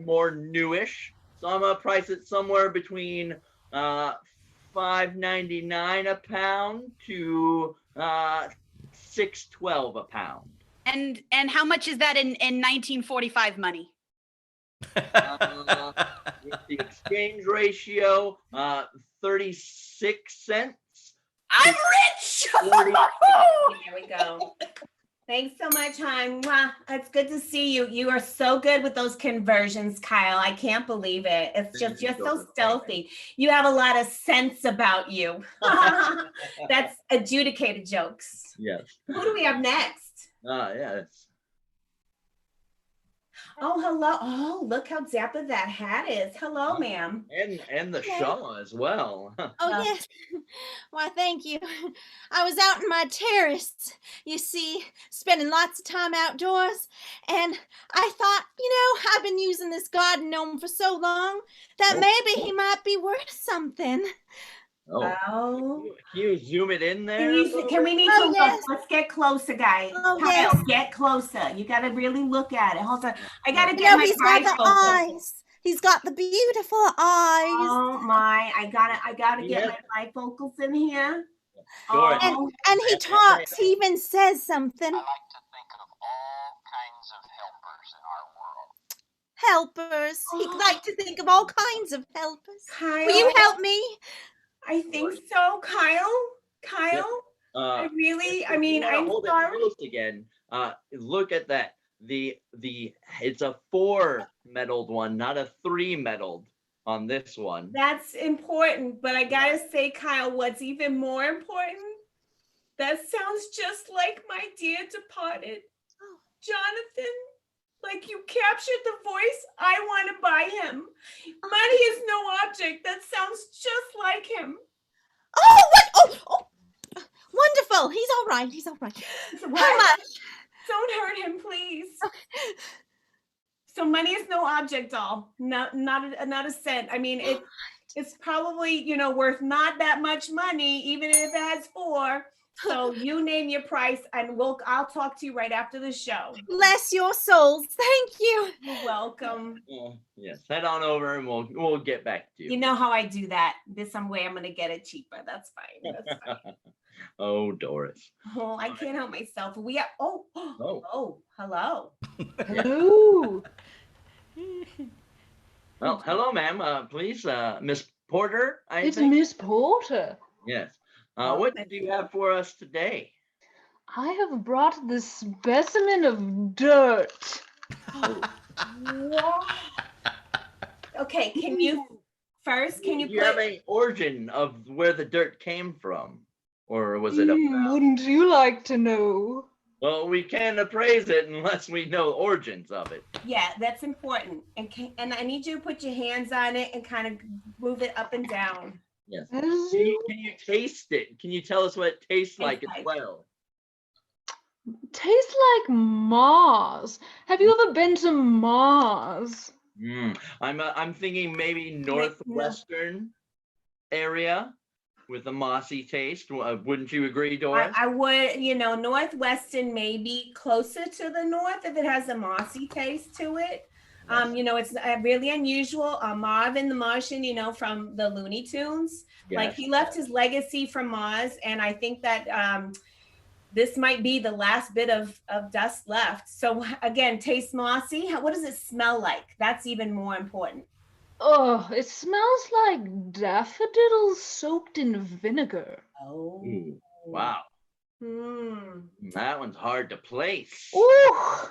more newish. So I'm gonna price it somewhere between $5.99 a pound to $6.12 a pound. And how much is that in 1945 money? With the exchange ratio, 36 cents. I'm rich. Here we go. Thanks so much, hon. Mwah. It's good to see you. You are so good with those conversions, Kyle. I can't believe it. It's just, you're so stealthy. You have a lot of sense about you. That's adjudicated jokes. Yes. Who do we have next? Yes. Oh, hello. Oh, look how dapper that hat is. Hello, ma'am. And the shawl as well. Oh, yes. Why, thank you. I was out in my terrace, you see, spending lots of time outdoors, and I thought, I've been using this garden gnome for so long that maybe he might be worth something. Oh. Can you zoom it in there? Can we need to look? Let's get closer, guys. Kyle, yes. Get closer. You got to really look at it. Hold on. I got to get my he's got the bifocals. eyes. He's got the beautiful eyes. Oh my! I gotta get my bifocals in here. Sure. And he talks. He even says something. I like to think of all kinds of helpers in our world. Helpers. He'd like to think of all kinds of helpers. Kyle, will you help me? I think so, Kyle. I'm hold sorry. it close again. Look at that. It's a 4 medaled one, not a 3 medaled on this one. That's important, but I gotta say, Kyle, what's even more important? That sounds just like my dear departed Jonathan. Like you captured the voice. I want to buy him. Money is no object. That sounds just like him. Oh, what? Oh, wonderful. He's all right. How much? Don't hurt him, please. So money is no object, doll. Not a cent. I mean, it's probably worth not that much money, even if it has 4. So you name your price, and I'll talk to you right after the show. Bless your souls. Thank you. You're welcome. Yes, head on over and we'll get back to you. You know how I do that. Some way I'm going to get it cheaper. That's fine. That's fine. Oh, Doris. Oh, I can't help myself. We have hello. Hello. Well, hello, ma'am. Please, Miss Porter. It's Miss Porter. Yes. What do you have for us today? I have brought this specimen of dirt. What? Okay, can you Do you have an origin of where the dirt came from? Or was it wouldn't you like to know? Well, we can't appraise it unless we know origins of it. Yeah, that's important. And I need you to put your hands on it and kind of move it up and down. Yes. Can you taste it? Can you tell us what it tastes like as well? Tastes like Mars. Have you ever been to Mars? I'm thinking maybe northwestern area with a mossy taste. Wouldn't you agree, Doris? I would, northwestern maybe closer to the north if it has a mossy taste to it. It's really unusual. Marvin the Martian, from the Looney Tunes, like he left his legacy from Mars, and I think that this might be the last bit of dust left. So again, taste mossy. What does it smell like? That's even more important. Oh, it smells like daffodils soaked in vinegar. Oh. Ooh, wow. That one's hard to place. Ooh,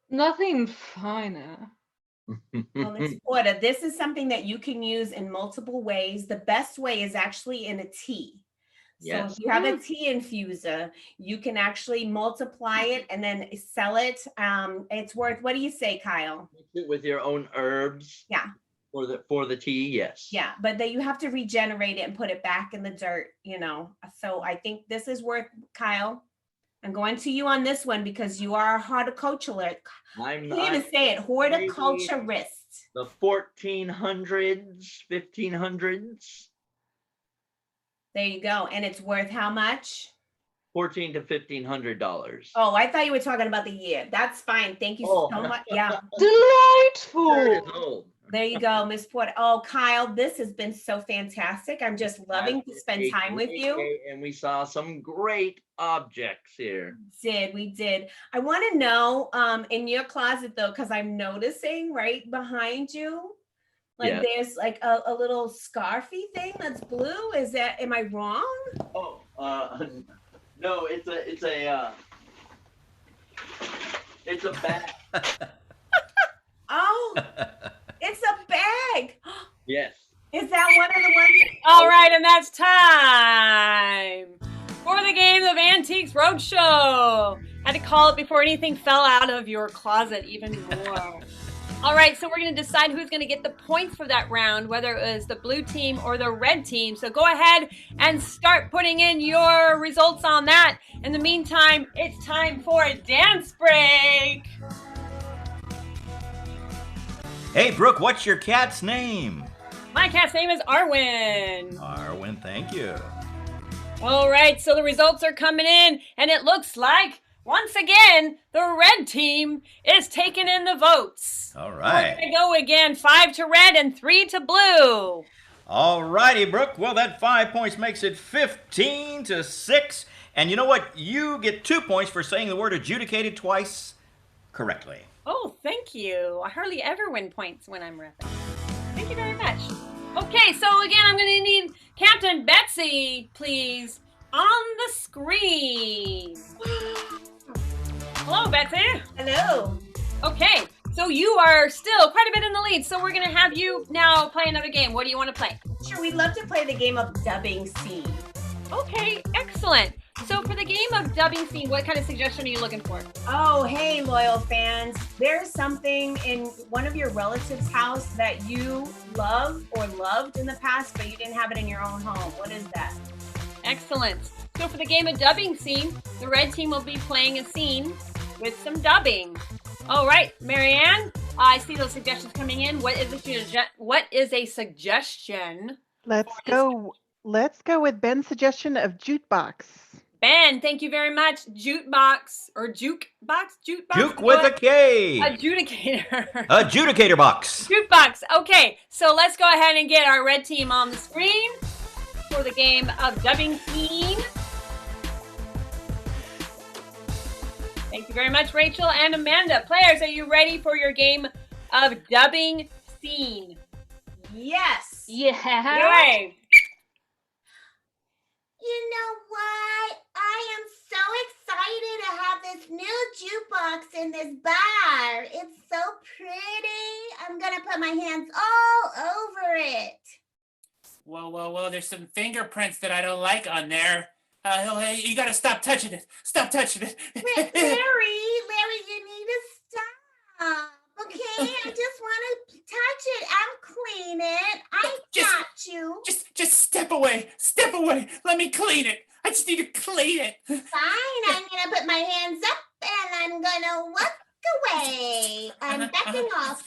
nothing finer. Well, Miss Porter, this is something that you can use in multiple ways. The best way is actually in a tea. So if you have a tea infuser, you can actually multiply it and then sell it. It's worth, what do you say, Kyle? Mix it with your own herbs. Yeah. For the tea, yes. Yeah, but then you have to regenerate it and put it back in the dirt, So I think this is worth, Kyle. I'm going to you on this one because you are a horticulturalist. I can't even say it, horticulturist. The 1400s, 1500s. There you go. And it's worth how much? $1,400 to $1,500. Oh, I thought you were talking about the year. That's fine. Thank you so much. Yeah. Delightful. There you go, Miss Porter. Oh, Kyle, this has been so fantastic. I'm just loving to spend time with you. And we saw some great objects here. We did. I want to know in your closet, though, because I'm noticing right behind you, there's like a little scarfy thing that's blue. Am I wrong? Oh, no, it's a bag. Oh, it's a bag. Yes. Is that one of the ones? All right, and that's time for the game of Antiques Roadshow. Had to call it before anything fell out of your closet even more. All right, so we're going to decide who's going to get the points for that round, whether it was the blue team or the red team. So go ahead and start putting in your results on that. In the meantime, it's time for a dance break. Hey, Brooke, what's your cat's name? My cat's name is Arwen. Arwen, thank you. All right, so the results are coming in, and it looks like, once again, the red team is taking in the votes. All right. We're going to go again, 5 to red and 3 to blue. All righty, Brooke. Well, that 5 points makes it 15 to 6. And you know what? You get 2 points for saying the word adjudicated twice correctly. Oh, thank you. I hardly ever win points when I'm repping. Thank you very much. Okay, so again, I'm going to need Captain Betsy, please, on the screen. Hello, Betsy. Hello. Okay, so you are still quite a bit in the lead, so we're going to have you now play another game. What do you want to play? Sure, we'd love to play the game of dubbing scene. Okay, excellent. So for the game of dubbing scene, what kind of suggestion are you looking for? Oh, hey, loyal fans. There's something in one of your relatives' house that you love or loved in the past, but you didn't have it in your own home. What is that? Excellent. So for the game of dubbing scene, the red team will be playing a scene with some dubbing. All right, Marianne, I see those suggestions coming in. What is a suggestion? Let's go with Ben's suggestion of jukebox. Ben, thank you very much. Jukebox or jukebox? Juke with a K. Adjudicator. Adjudicator box. Jukebox. Okay, so let's go ahead and get our red team on the screen for the game of dubbing scene. Thank you very much, Rachel and Amanda. Players, are you ready for your game of dubbing scene? Yes. Yeah. Okay. You know what? I am so excited to have this new jukebox in this bar. It's so pretty. I'm gonna put my hands all over it. Whoa, there's some fingerprints that I don't like on there. Hey, you gotta stop touching it. Stop touching it. Larry, you need to stop. Okay, I just want to touch it and clean it. I got you. Just step away. Step away. Let me clean it. I just need to clean it. Fine, I'm gonna put my hands up and I'm gonna walk away. I'm backing off.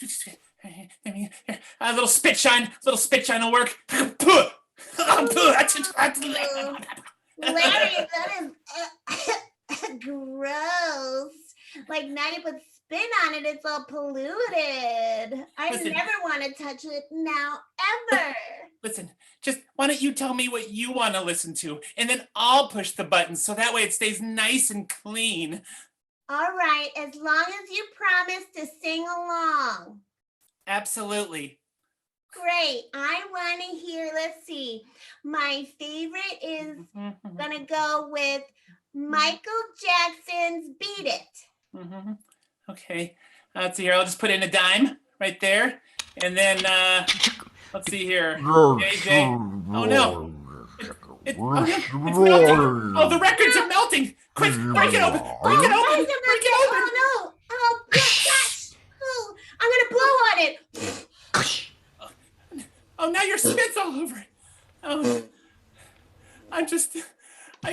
A little spit shine will work. Larry, that is gross. Like now you put spin on it, it's all polluted. I Listen. never want to touch it now, ever. Listen, just why don't you tell me what you want to listen to, and then I'll push the buttons so that way it stays nice and clean. All right, as long as you promise to sing along. Absolutely. Great. I want to hear, let's see. My favorite is going to go with Michael Jackson's Beat It. Okay. Let's see here. I'll just put in a dime right there. And then, let's see here. JJ. Oh, no. It's melting. Oh, the records are melting. Quick, break it open. Break it open. Break it open. Oh, no. Oh, gosh. Oh, I'm going to blow on it. Oh, now your spit's all over it. Oh, I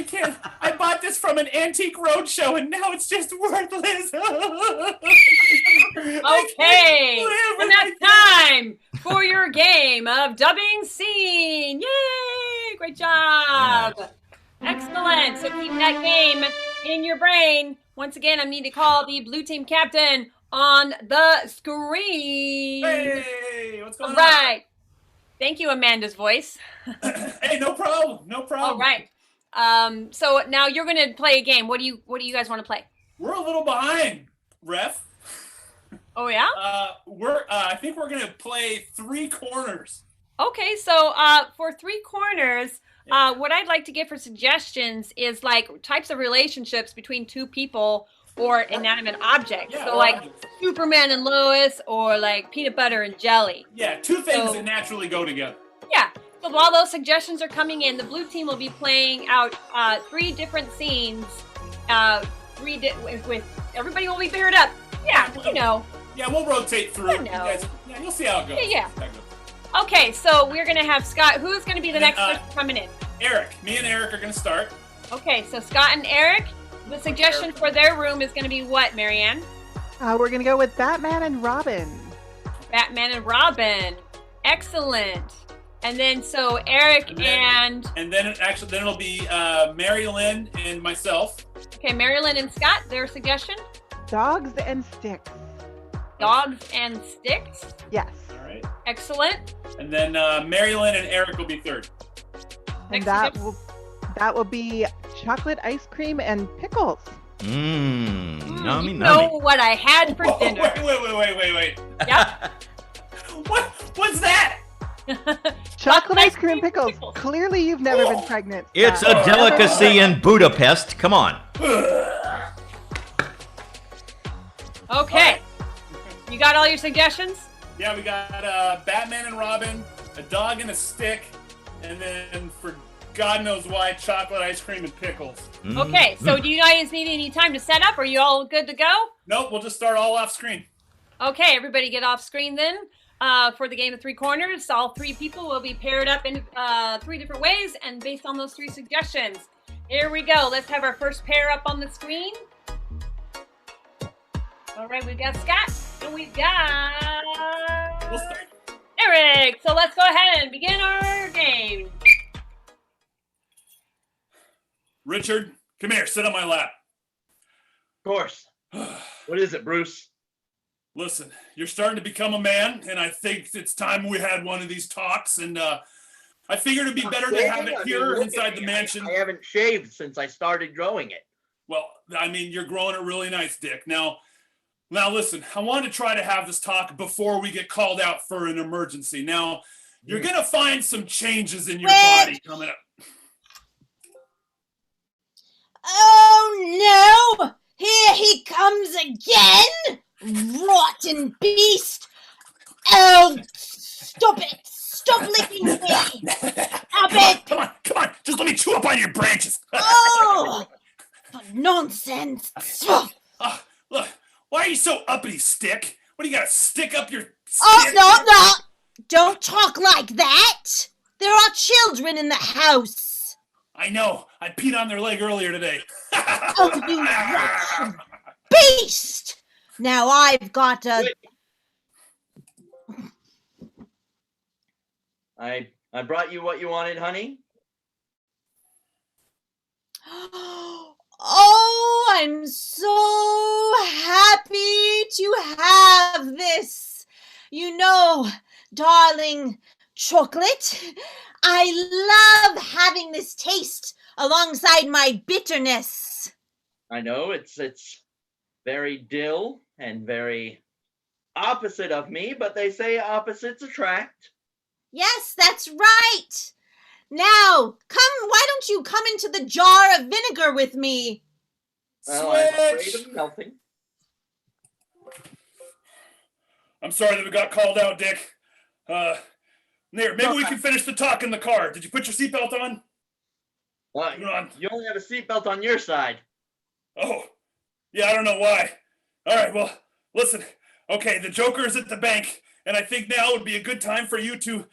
can't. I bought this from an antique roadshow and now it's just worthless. Okay, and that's time for your game of dubbing scene. Yay! Great job. Excellent. So keep that game in your brain. Once again, I need to call the blue team captain on the screen. Hey, what's going on? All right. Thank you, Amanda's voice. Hey, no problem. No problem. All right. So now you're going to play a game. What do you guys want to play? We're a little behind, ref. Oh yeah? I think we're going to play 3 corners. Okay, so for 3 corners, what I'd like to get for suggestions is like types of relationships between 2 people or inanimate objects. Yeah, so like Superman and Lois or like peanut butter and jelly. Yeah, 2 things that naturally go together. Yeah. So while those suggestions are coming in, the blue team will be playing out 3 different scenes. With everybody will be paired up. Yeah, you know. Yeah, we'll rotate through. You know. You'll see how it goes. Yeah. Okay, so we're gonna have Scott. Who's gonna be the next person coming in? Eric. Me and Eric are gonna start. Okay, so Scott and Eric. The suggestion for their room is going to be what, Marianne? We're going to go with Batman and Robin. Batman and Robin. Excellent. And then so Eric and then it'll be Mary Lynn and myself. Okay, Mary Lynn and Scott, their suggestion? Dogs and sticks. Dogs and sticks? Yes. All right. Excellent. And then Mary Lynn and Eric will be third. And that will be chocolate ice cream and pickles. Nummy, you know what I had for dinner. Wait. Yeah. What's that? Chocolate ice cream and pickles. Clearly you've never been pregnant. It's a delicacy in Budapest. Come on. Okay. You got all your suggestions? Yeah, we got Batman and Robin, a dog and a stick, and then for God knows why, chocolate ice cream and pickles. Okay, so do you guys need any time to set up? Are you all good to go? Nope, we'll just start all off screen. Okay, everybody get off screen then. For the game of 3 corners, all 3 people will be paired up in 3 different ways, and based on those 3 suggestions. Here we go. Let's have our first pair up on the screen. All right, we've got Scott, and we've got Eric. So let's go ahead and begin our game. Richard, Come here, sit on my lap. Of course. What is it, Bruce? Listen, you're starting to become a man, and I think it's time we had one of these talks, and I figured it'd be better to have it here inside the mansion. I haven't shaved since I started growing it. Well, I mean, you're growing it really nice, Dick. Now listen, I wanted to try to have this talk before we get called out for an emergency. Now, you're going to find some changes in your body coming up. Oh, no! Here he comes again! Rotten beast! Oh, stop it! Stop licking me! Stop it! Come on! Just let me chew up on your branches. Oh! Nonsense! Look, why are you so uppity, Stick? What do you got to stick up your stick? Oh, no! Don't talk like that! There are children in the house! I know. I peed on their leg earlier today. Oh, you wretched beast! Now I've got a... I brought you what you wanted, honey. Oh, I'm so happy to have this. You know, darling chocolate, I love having this taste alongside my bitterness. I know it's very dill and very opposite of me, but they say opposites attract. Yes, that's right. Now, why don't you come into the jar of vinegar with me? Well, I'm afraid of melting. I'm sorry that we got called out, Dick. Maybe we can finish the talk in the car. Did you put your seatbelt on? You only have a seatbelt on your side. Oh, yeah, I don't know why. All right, well, listen. Okay, the Joker is at the bank, and I think now would be a good time for you to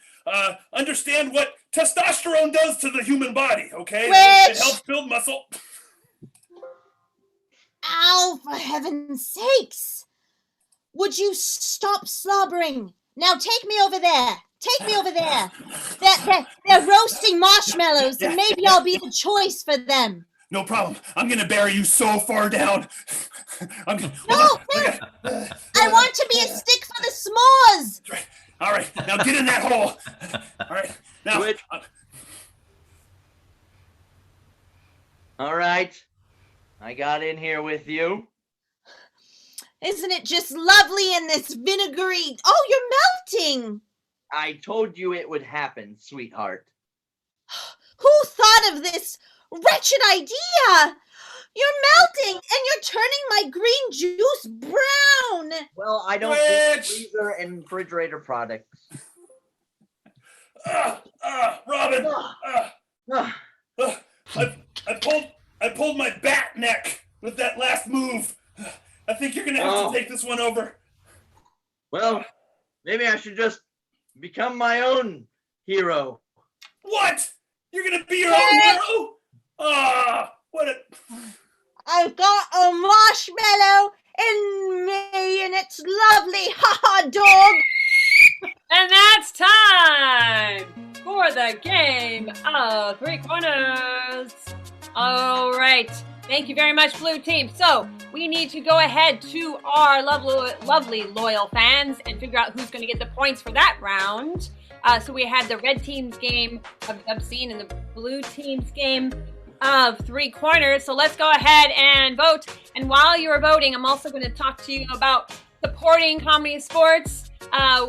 understand what testosterone does to the human body, okay? It helps build muscle. Ow, for heaven's sakes! Would you stop slobbering? Now take me over there. Take me over there. They're roasting marshmallows, and maybe I'll be the choice for them. No problem. I'm going to bury you so far down. I want to be a stick for the s'mores. All right, now get in that hole. All right, now. All right, I got in here with you. Isn't it just lovely in this vinegary? Oh, you're melting. I told you it would happen, sweetheart. Who thought of this wretched idea? You're melting and you're turning my green juice brown. Well, I don't think freezer and refrigerator products. Robin. I pulled my bat neck with that last move. I think you're gonna have to take this one over. Well, maybe I should just become my own hero. What? You're gonna be your own hero? What a... I've got a marshmallow in me and it's lovely. Ha ha, dog. And that's time for the game of Three Corners. All right. Thank you very much, Blue Team. So we need to go ahead to our lovely loyal fans and figure out who's going to get the points for that round. So we had the Red Team's game of Obscene and the Blue Team's game of Three Corners. So let's go ahead and vote. And while you're voting, I'm also going to talk to you about supporting comedy sports.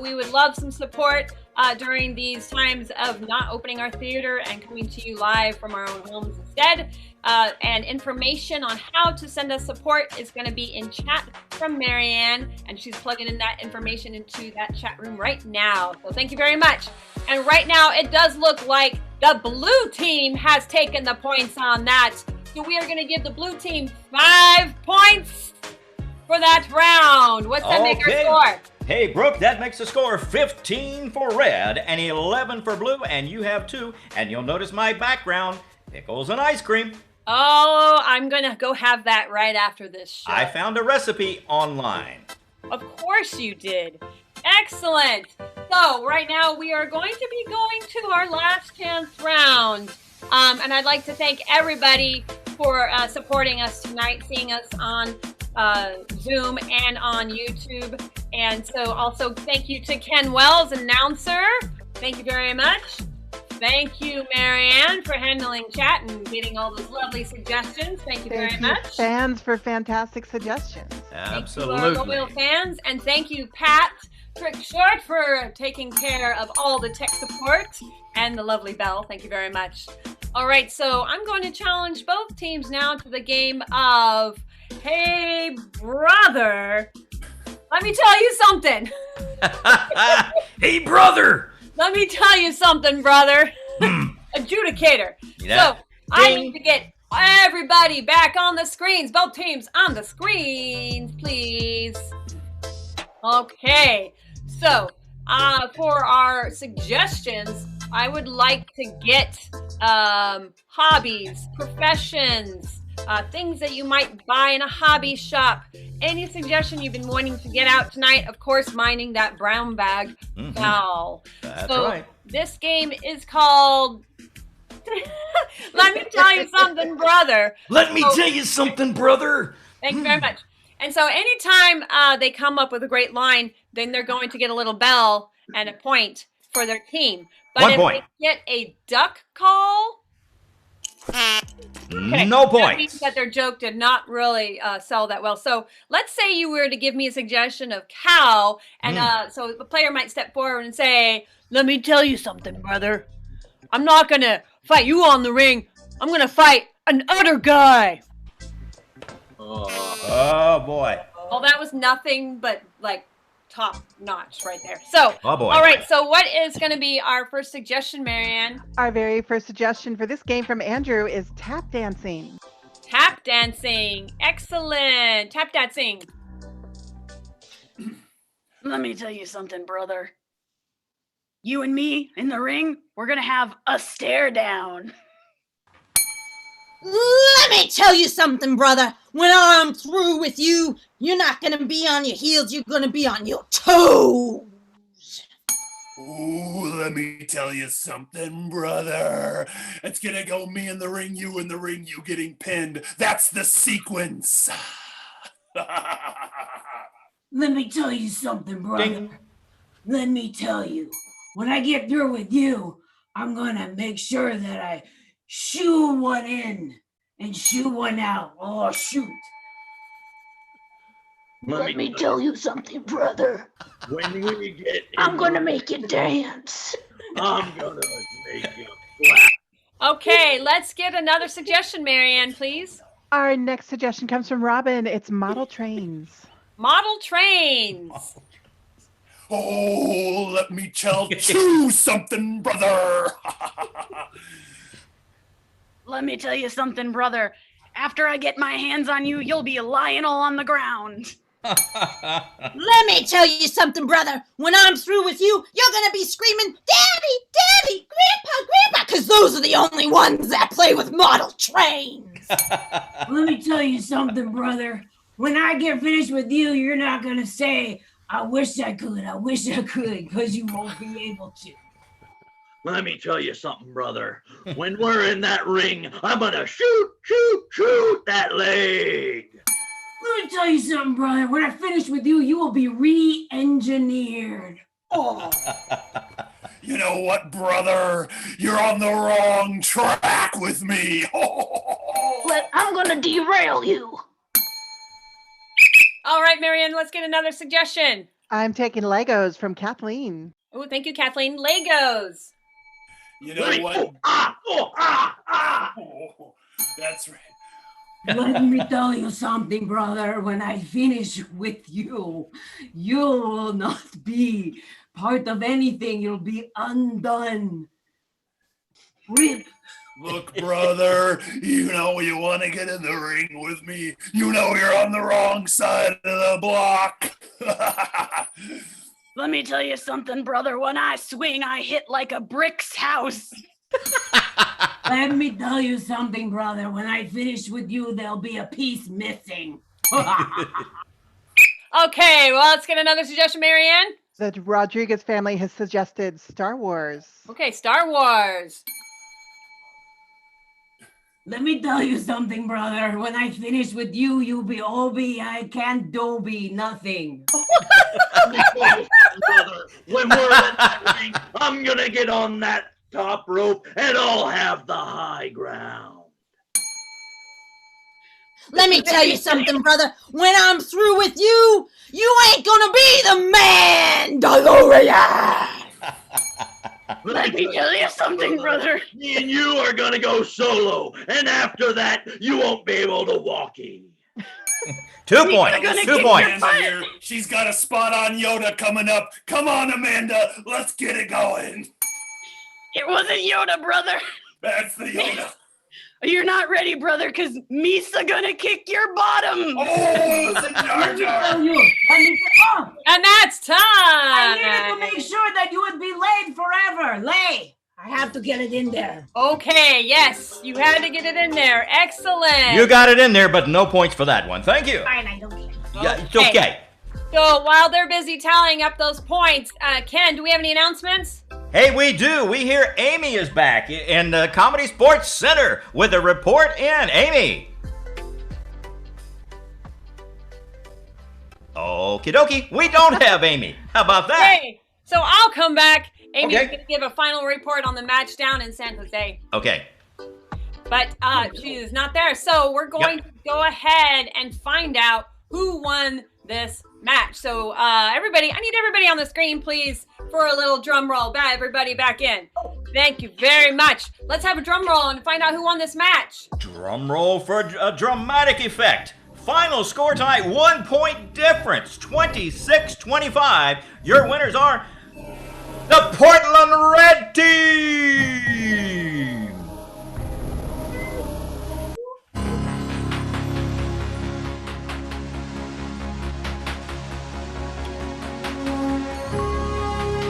We would love some support during these times of not opening our theater and coming to you live from our own homes instead. And information on how to send us support is going to be in chat from Marianne, and she's plugging in that information into that chat room right now. So thank you very much. And right now, it does look like the blue team has taken the points on that. So we are going to give the blue team 5 points for that round. What's that make our score? Hey, Brooke, that makes the score 15 for red and 11 for blue, and you have 2. And you'll notice my background, pickles and ice cream. Oh, I'm going to go have that right after this show. I found a recipe online. Of course you did. Excellent. So right now we are going to be going to our last chance round. And I'd like to thank everybody for supporting us tonight, seeing us on Zoom and on YouTube. And so also thank you to Ken Wells, announcer. Thank you very much. Thank you, Marianne, for handling chat and getting all those lovely suggestions. Thank you very much. Fans, for fantastic suggestions. Absolutely. Thank you, our loyal fans. And thank you, Pat Trick Short, for taking care of all the tech support, and the lovely Belle. Thank you very much. All right, so I'm going to challenge both teams now to the game of Hey Brother. Let me tell you something. Hey, brother. Let me tell you something, brother. Adjudicator. Yeah. So I need to get everybody back on the screens. Both teams on the screens, please. Okay. So for our suggestions, I would like to get hobbies, professions, things that you might buy in a hobby shop. Any suggestion you've been wanting to get out tonight? Of course, minding that brown bag foul. That's so right. This game is called Let Me Tell You Something, Brother. Let me tell you something, brother. Thank you very much. And so anytime they come up with a great line, then they're going to get a little bell and a point for their team. But 1 if point. they get a duck call, No that points. means that their joke did not really sell that well. So let's say you were to give me a suggestion of cow, and so the player might step forward and say, "Let me tell you something, brother. I'm not gonna fight you on the ring. I'm gonna fight an other guy." Oh boy. Well, that was nothing but like top notch right there. So, Oh, boy. all right. So, what is going to be our first suggestion, Marianne? Our very first suggestion for this game from Andrew is tap dancing. Tap dancing. Excellent. Tap dancing. Let me tell you something, brother. You and me in the ring, we're gonna have a stare down. Let me tell you something, brother. When I'm through with you, you're not gonna be on your heels, you're gonna be on your toes. Ooh, let me tell you something, brother. It's gonna go me in the ring, you in the ring, you getting pinned. That's the sequence. Let me tell you something, brother. Ding. Let me tell you, when I get through with you, I'm gonna make sure that I shoo one in and shoo one out. Oh, shoot. Let me tell you something, brother. When we get I'm gonna make you dance. I'm gonna make you clap. Okay, let's get another suggestion, Marianne, please. Our next suggestion comes from Robin. It's model trains. Model trains. Oh, let me tell you something, brother. Let me tell you something, brother. After I get my hands on you, you'll be lying all on the ground. Let me tell you something, brother. When I'm through with you, you're gonna be screaming, Daddy, Daddy, Grandpa, Grandpa, because those are the only ones that play with model trains. Let me tell you something, brother. When I get finished with you, you're not gonna say, I wish I could, because you won't be able to. Let me tell you something, brother. When we're in that ring, I'm gonna shoot that leg. Let me tell you something, brother. When I finish with you, you will be re-engineered. Oh. You know what, brother? You're on the wrong track with me. I'm gonna derail you. All right, Marianne, let's get another suggestion. I'm taking Legos from Kathleen. Oh, thank you, Kathleen. Legos. You know what? That's right. Let me tell you something, brother. When I finish with you, you will not be part of anything. You'll be undone. Rip. Look, brother, you know you want to get in the ring with me. You know you're on the wrong side of the block. Let me tell you something, brother. When I swing, I hit like a brick's house. Let me tell you something, brother. When I finish with you, there'll be a piece missing. Okay, well, let's get another suggestion, Marianne. The Rodriguez family has suggested Star Wars. Okay, Star Wars. Let me tell you something, brother. When I finish with you, you'll be Obi. I can't Dobie nothing. Brother, when we're in that ring, I'm gonna get on that top rope and I'll have the high ground. Let me tell you something, brother. When I'm through with you, you ain't gonna be the man, Doloria. Let me tell you something, brother. Me and you are gonna go solo, and after that, you won't be able to walkie. 2 points. Let's 2 get points. Amanda here. She's got a spot on Yoda coming up. Come on, Amanda. Let's get it going. It wasn't Yoda, brother. That's the Yoda. You're not ready, brother, because Misa gonna kick your bottom. Oh, the Jar Jar. And that's time. I needed to make sure that you would be laid forever. Lay. I have to get it in there. Okay, yes, you had to get it in there. Excellent. You got it in there, but no points for that one. Thank you. Fine, I don't care. Yeah, it's okay. So while they're busy tallying up those points, Ken, do we have any announcements? Hey, we do. We hear Amy is back in the Comedy Sports Center with a report in. Amy. Okie dokie. We don't have Amy. How about that? Hey, so I'll come back. Amy's Okay. going to give a final report on the match down in San Jose. Okay. But she is not there. So we're going to go ahead and find out who won this match. So everybody, I need everybody on the screen, please, for a little drum roll. Everybody back in. Thank you very much. Let's have a drum roll and find out who won this match. Drum roll for a dramatic effect. Final score tonight, 1 point difference, 26-25. Your winners are the Portland Red Team.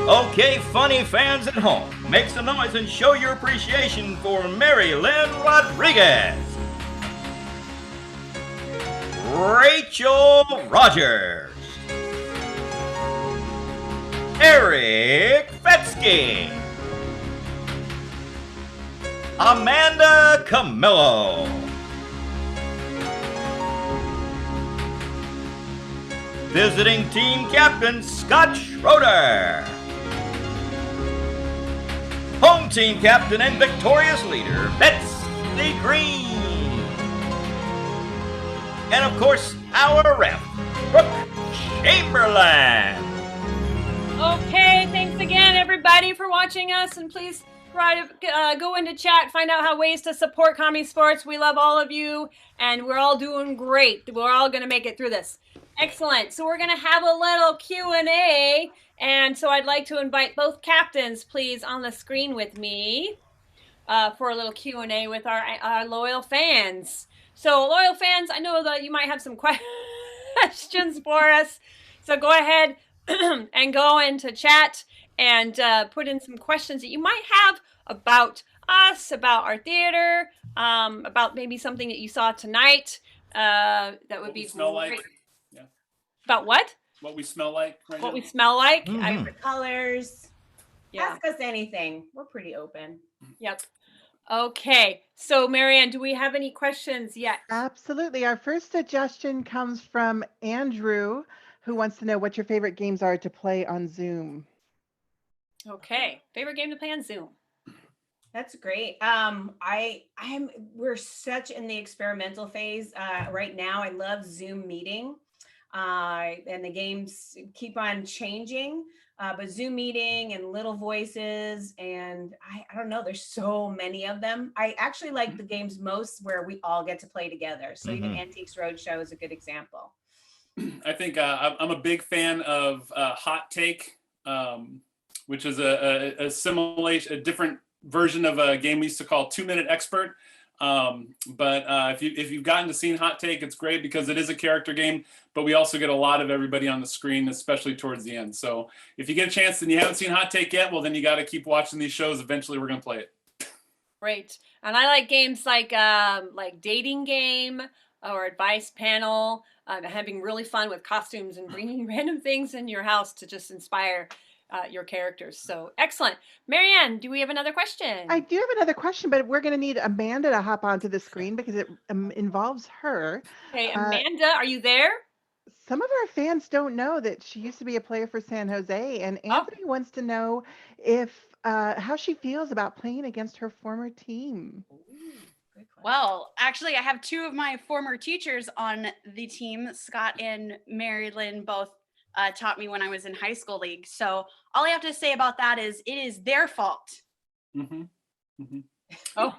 Okay, funny fans at home, make some noise and show your appreciation for Mary Lynn Rodriguez, Rachel Rogers, Eric Fetsky, Amanda Camillo, visiting team captain Scott Schroeder, home team captain and victorious leader Betsy Green, and of course our ref Brooke Chamberlain. Okay, thanks again, everybody, for watching us, and please try to go into chat, find out how ways to support Comedy Sports. We love all of you, and we're all doing great. We're all going to make it through this. Excellent. So we're going to have a little Q&A, and so I'd like to invite both captains, please, on the screen with me for a little Q&A with our loyal fans. So, loyal fans, I know that you might have some questions for us, so go ahead and go into chat and put in some questions that you might have about us, about our theater, about maybe something that you saw tonight. That would be smell great. like. Yeah. About what? What we smell like right What now. we smell like. Favorite colors. Yeah. Ask us anything. We're pretty open. Yep. Okay. So, Marianne, do we have any questions yet? Absolutely. Our first suggestion comes from Andrew, who wants to know what your favorite games are to play on Zoom. Okay. Favorite game to play on Zoom? That's great. We're such in the experimental phase right now. I love Zoom meeting. And the games keep on changing, but Zoom meeting and Little Voices, and I don't know, there's so many of them. I actually like the games most where we all get to play together. So even Antiques Roadshow is a good example. I think I'm a big fan of Hot Take, which is a simulation, a different version of a game we used to call 2 Minute Expert. But if you've gotten to see Hot Take, it's great because it is a character game, but we also get a lot of everybody on the screen, especially towards the end. So if you get a chance and you haven't seen Hot Take yet, well, then you got to keep watching these shows. Eventually we're going to play it. Great. And I like games like dating game or advice panel, having really fun with costumes and bringing random things in your house to just inspire your characters. So excellent. Marianne, do we have another question? I do have another question, but we're going to need Amanda to hop onto the screen because it involves her. Okay, Amanda, are you there? Some of our fans don't know that she used to be a player for San Jose, and Anthony wants to know if how she feels about playing against her former team. Well, actually, I have two of my former teachers on the team. Scott and Mary Lynn both taught me when I was in high school league. So all I have to say about that is it is their fault. Oh,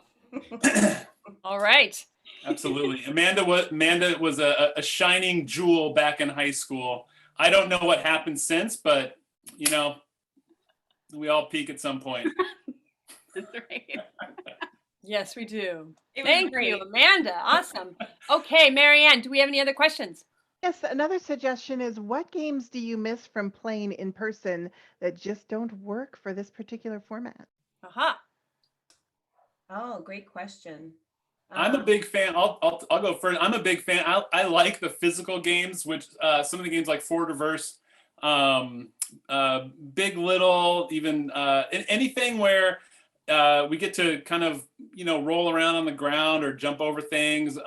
all right. Absolutely. Amanda was a shining jewel back in high school. I don't know what happened since, but you know, we all peak at some point. That's right. Yes, we do. It was Thank great. you, Amanda. Awesome. Okay, Marianne, do we have any other questions? Yes, another suggestion is what games do you miss from playing in person that just don't work for this particular format? Aha. Oh, great question. I'm a big fan. I'll go first. I'm a big fan. I like the physical games, which some of the games like Forward Reverse, Big Little, even anything where we get to kind of roll around on the ground or jump over things.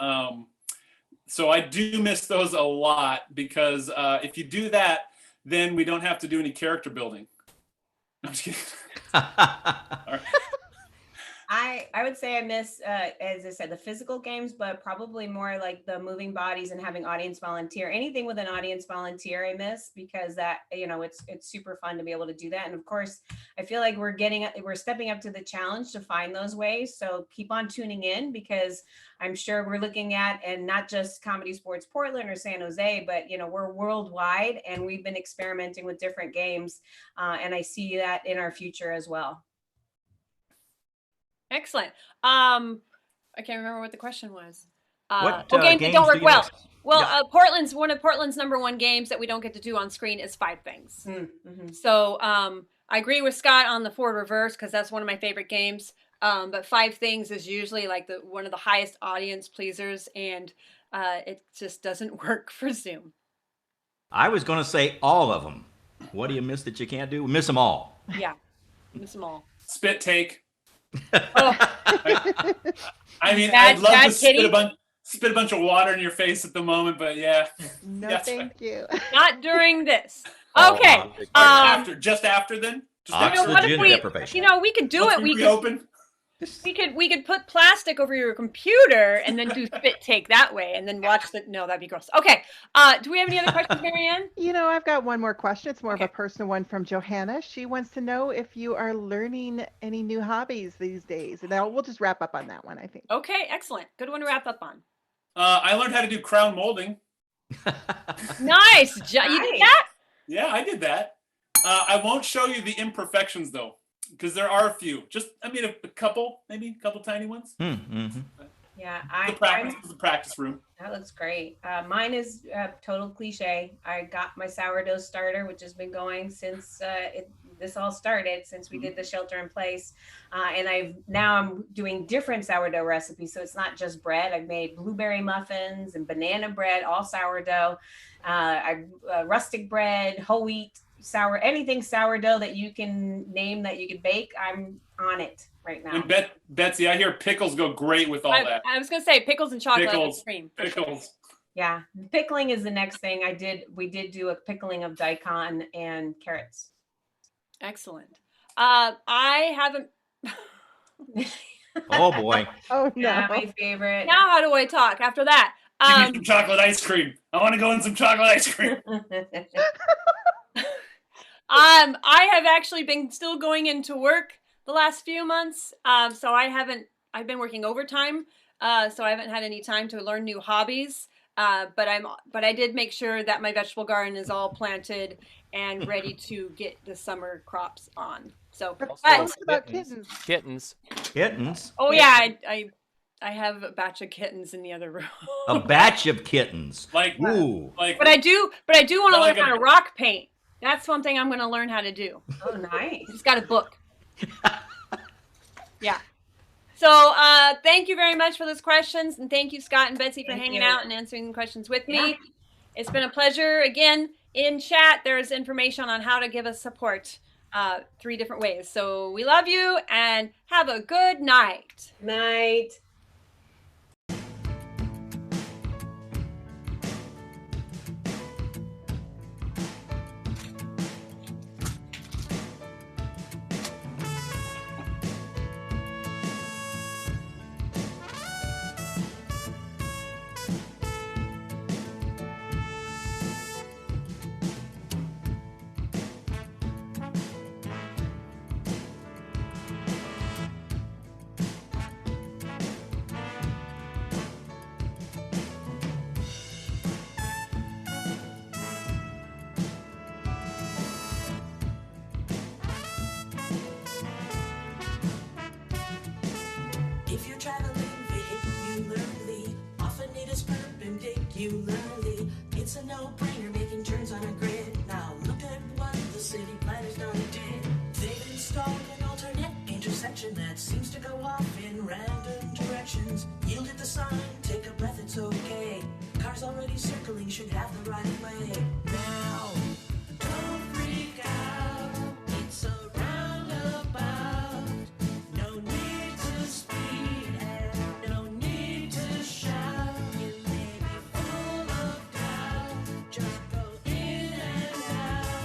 So I do miss those a lot because if you do that, then we don't have to do any character building. I'm just kidding. All right. I would say I miss, as I said, the physical games, but probably more like the moving bodies and having audience volunteer. Anything with an audience volunteer I miss because that, it's super fun to be able to do that. And of course, I feel like we're stepping up to the challenge to find those ways. So keep on tuning in because I'm sure we're looking at, and not just Comedy Sports Portland or San Jose, but we're worldwide and we've been experimenting with different games. And I see that in our future as well. Excellent. I can't remember what the question was. What games that don't games work do you well? miss? Well, one of Portland's #1 games that we don't get to do on screen is 5 Things. So I agree with Scott on the Forward Reverse because that's one of my favorite games. But 5 Things is usually like one of the highest audience pleasers, and it just doesn't work for Zoom. I was going to say all of them. What do you miss that you can't do? Miss them all. Yeah, miss them all. Spit take. Oh. I mean, Bad- I'd love bad to spit kitty. a bunch of water in your face at the moment, but yeah. No, That's thank you. Not during this. Oh, Okay. Just after then? Just Oxygen what if we, deprivation. we could do Once it. we We reopen? we could put plastic over your computer and then do spit take that way and then watch the. No, that'd be gross. Okay. Do we have any other questions, Marianne? I've got one more question. It's more of a personal one from Johanna. She wants to know if you are learning any new hobbies these days. And we'll just wrap up on that one, I think. Okay, excellent. Good one to wrap up on. I learned how to do crown molding. Nice. You did that? Yeah, I did that. I won't show you the imperfections though, because there are a few. A couple, maybe a couple tiny ones. Yeah, The practice room. That looks great. Mine is total cliche. I got my sourdough starter, which has been going since this all started, since we did the shelter in place. And I'm doing different sourdough recipes. So it's not just bread. I've made blueberry muffins and banana bread, all sourdough. Rustic bread, whole wheat, anything sourdough that you can name that you could bake. I'm on it right now. And Betsy, I hear pickles go great with all that. I was gonna say pickles and chocolate Pickles, ice cream. Pickles. Yeah, pickling is the next thing. We did do a pickling of daikon and carrots. Excellent. I haven't. Oh boy. Oh no. Yeah, my favorite. Now how do I talk after that? Give me some chocolate ice cream. I want to go in some chocolate ice cream. I have actually been still going into work the last few months. So I've been working overtime. So I haven't had any time to learn new hobbies. But I did make sure that my vegetable garden is all planted and ready to get the summer crops on. So about kittens. Kittens. Oh yeah, I have a batch of kittens in the other room. A batch of kittens. Ooh. But I do want to learn how to rock paint. That's one thing I'm going to learn how to do. Oh, nice. Just got a book. Yeah. So thank you very much for those questions. And thank you, Scott and Betsy, for hanging out and answering the questions with me. Yeah. It's been a pleasure. Again, in chat, there's information on how to give us support 3 different ways. So we love you and have a good night. Night. If you're traveling vehicularly, often it is perpendicularly. It's a no-brainer making turns on a grid. Now look at what the city planners done did. They've installed an alternate intersection that seems to go off in random directions. Yielded the sign, take a breath, it's okay. Cars already circling should have the right of way. Now, don't freak out, it's a roundabout. No need to speed and no need to shout. You may be full of doubt, just go in and out.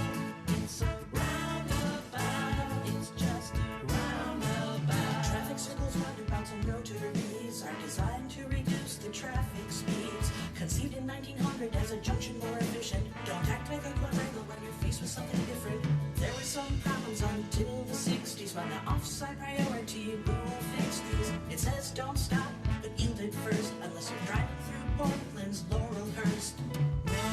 It's a roundabout, it's just a roundabout. Traffic signals, roundabouts, and rotaries are designed to reduce the traffic speeds. Conceived in 1900 as a junction more efficient. Don't act like a quadrangle when you're faced with something different. There were some problems until the 60s when the offside priority rule fixed these. It says don't stop, but yield it first unless you're driving through Portland's Laurelhurst. Now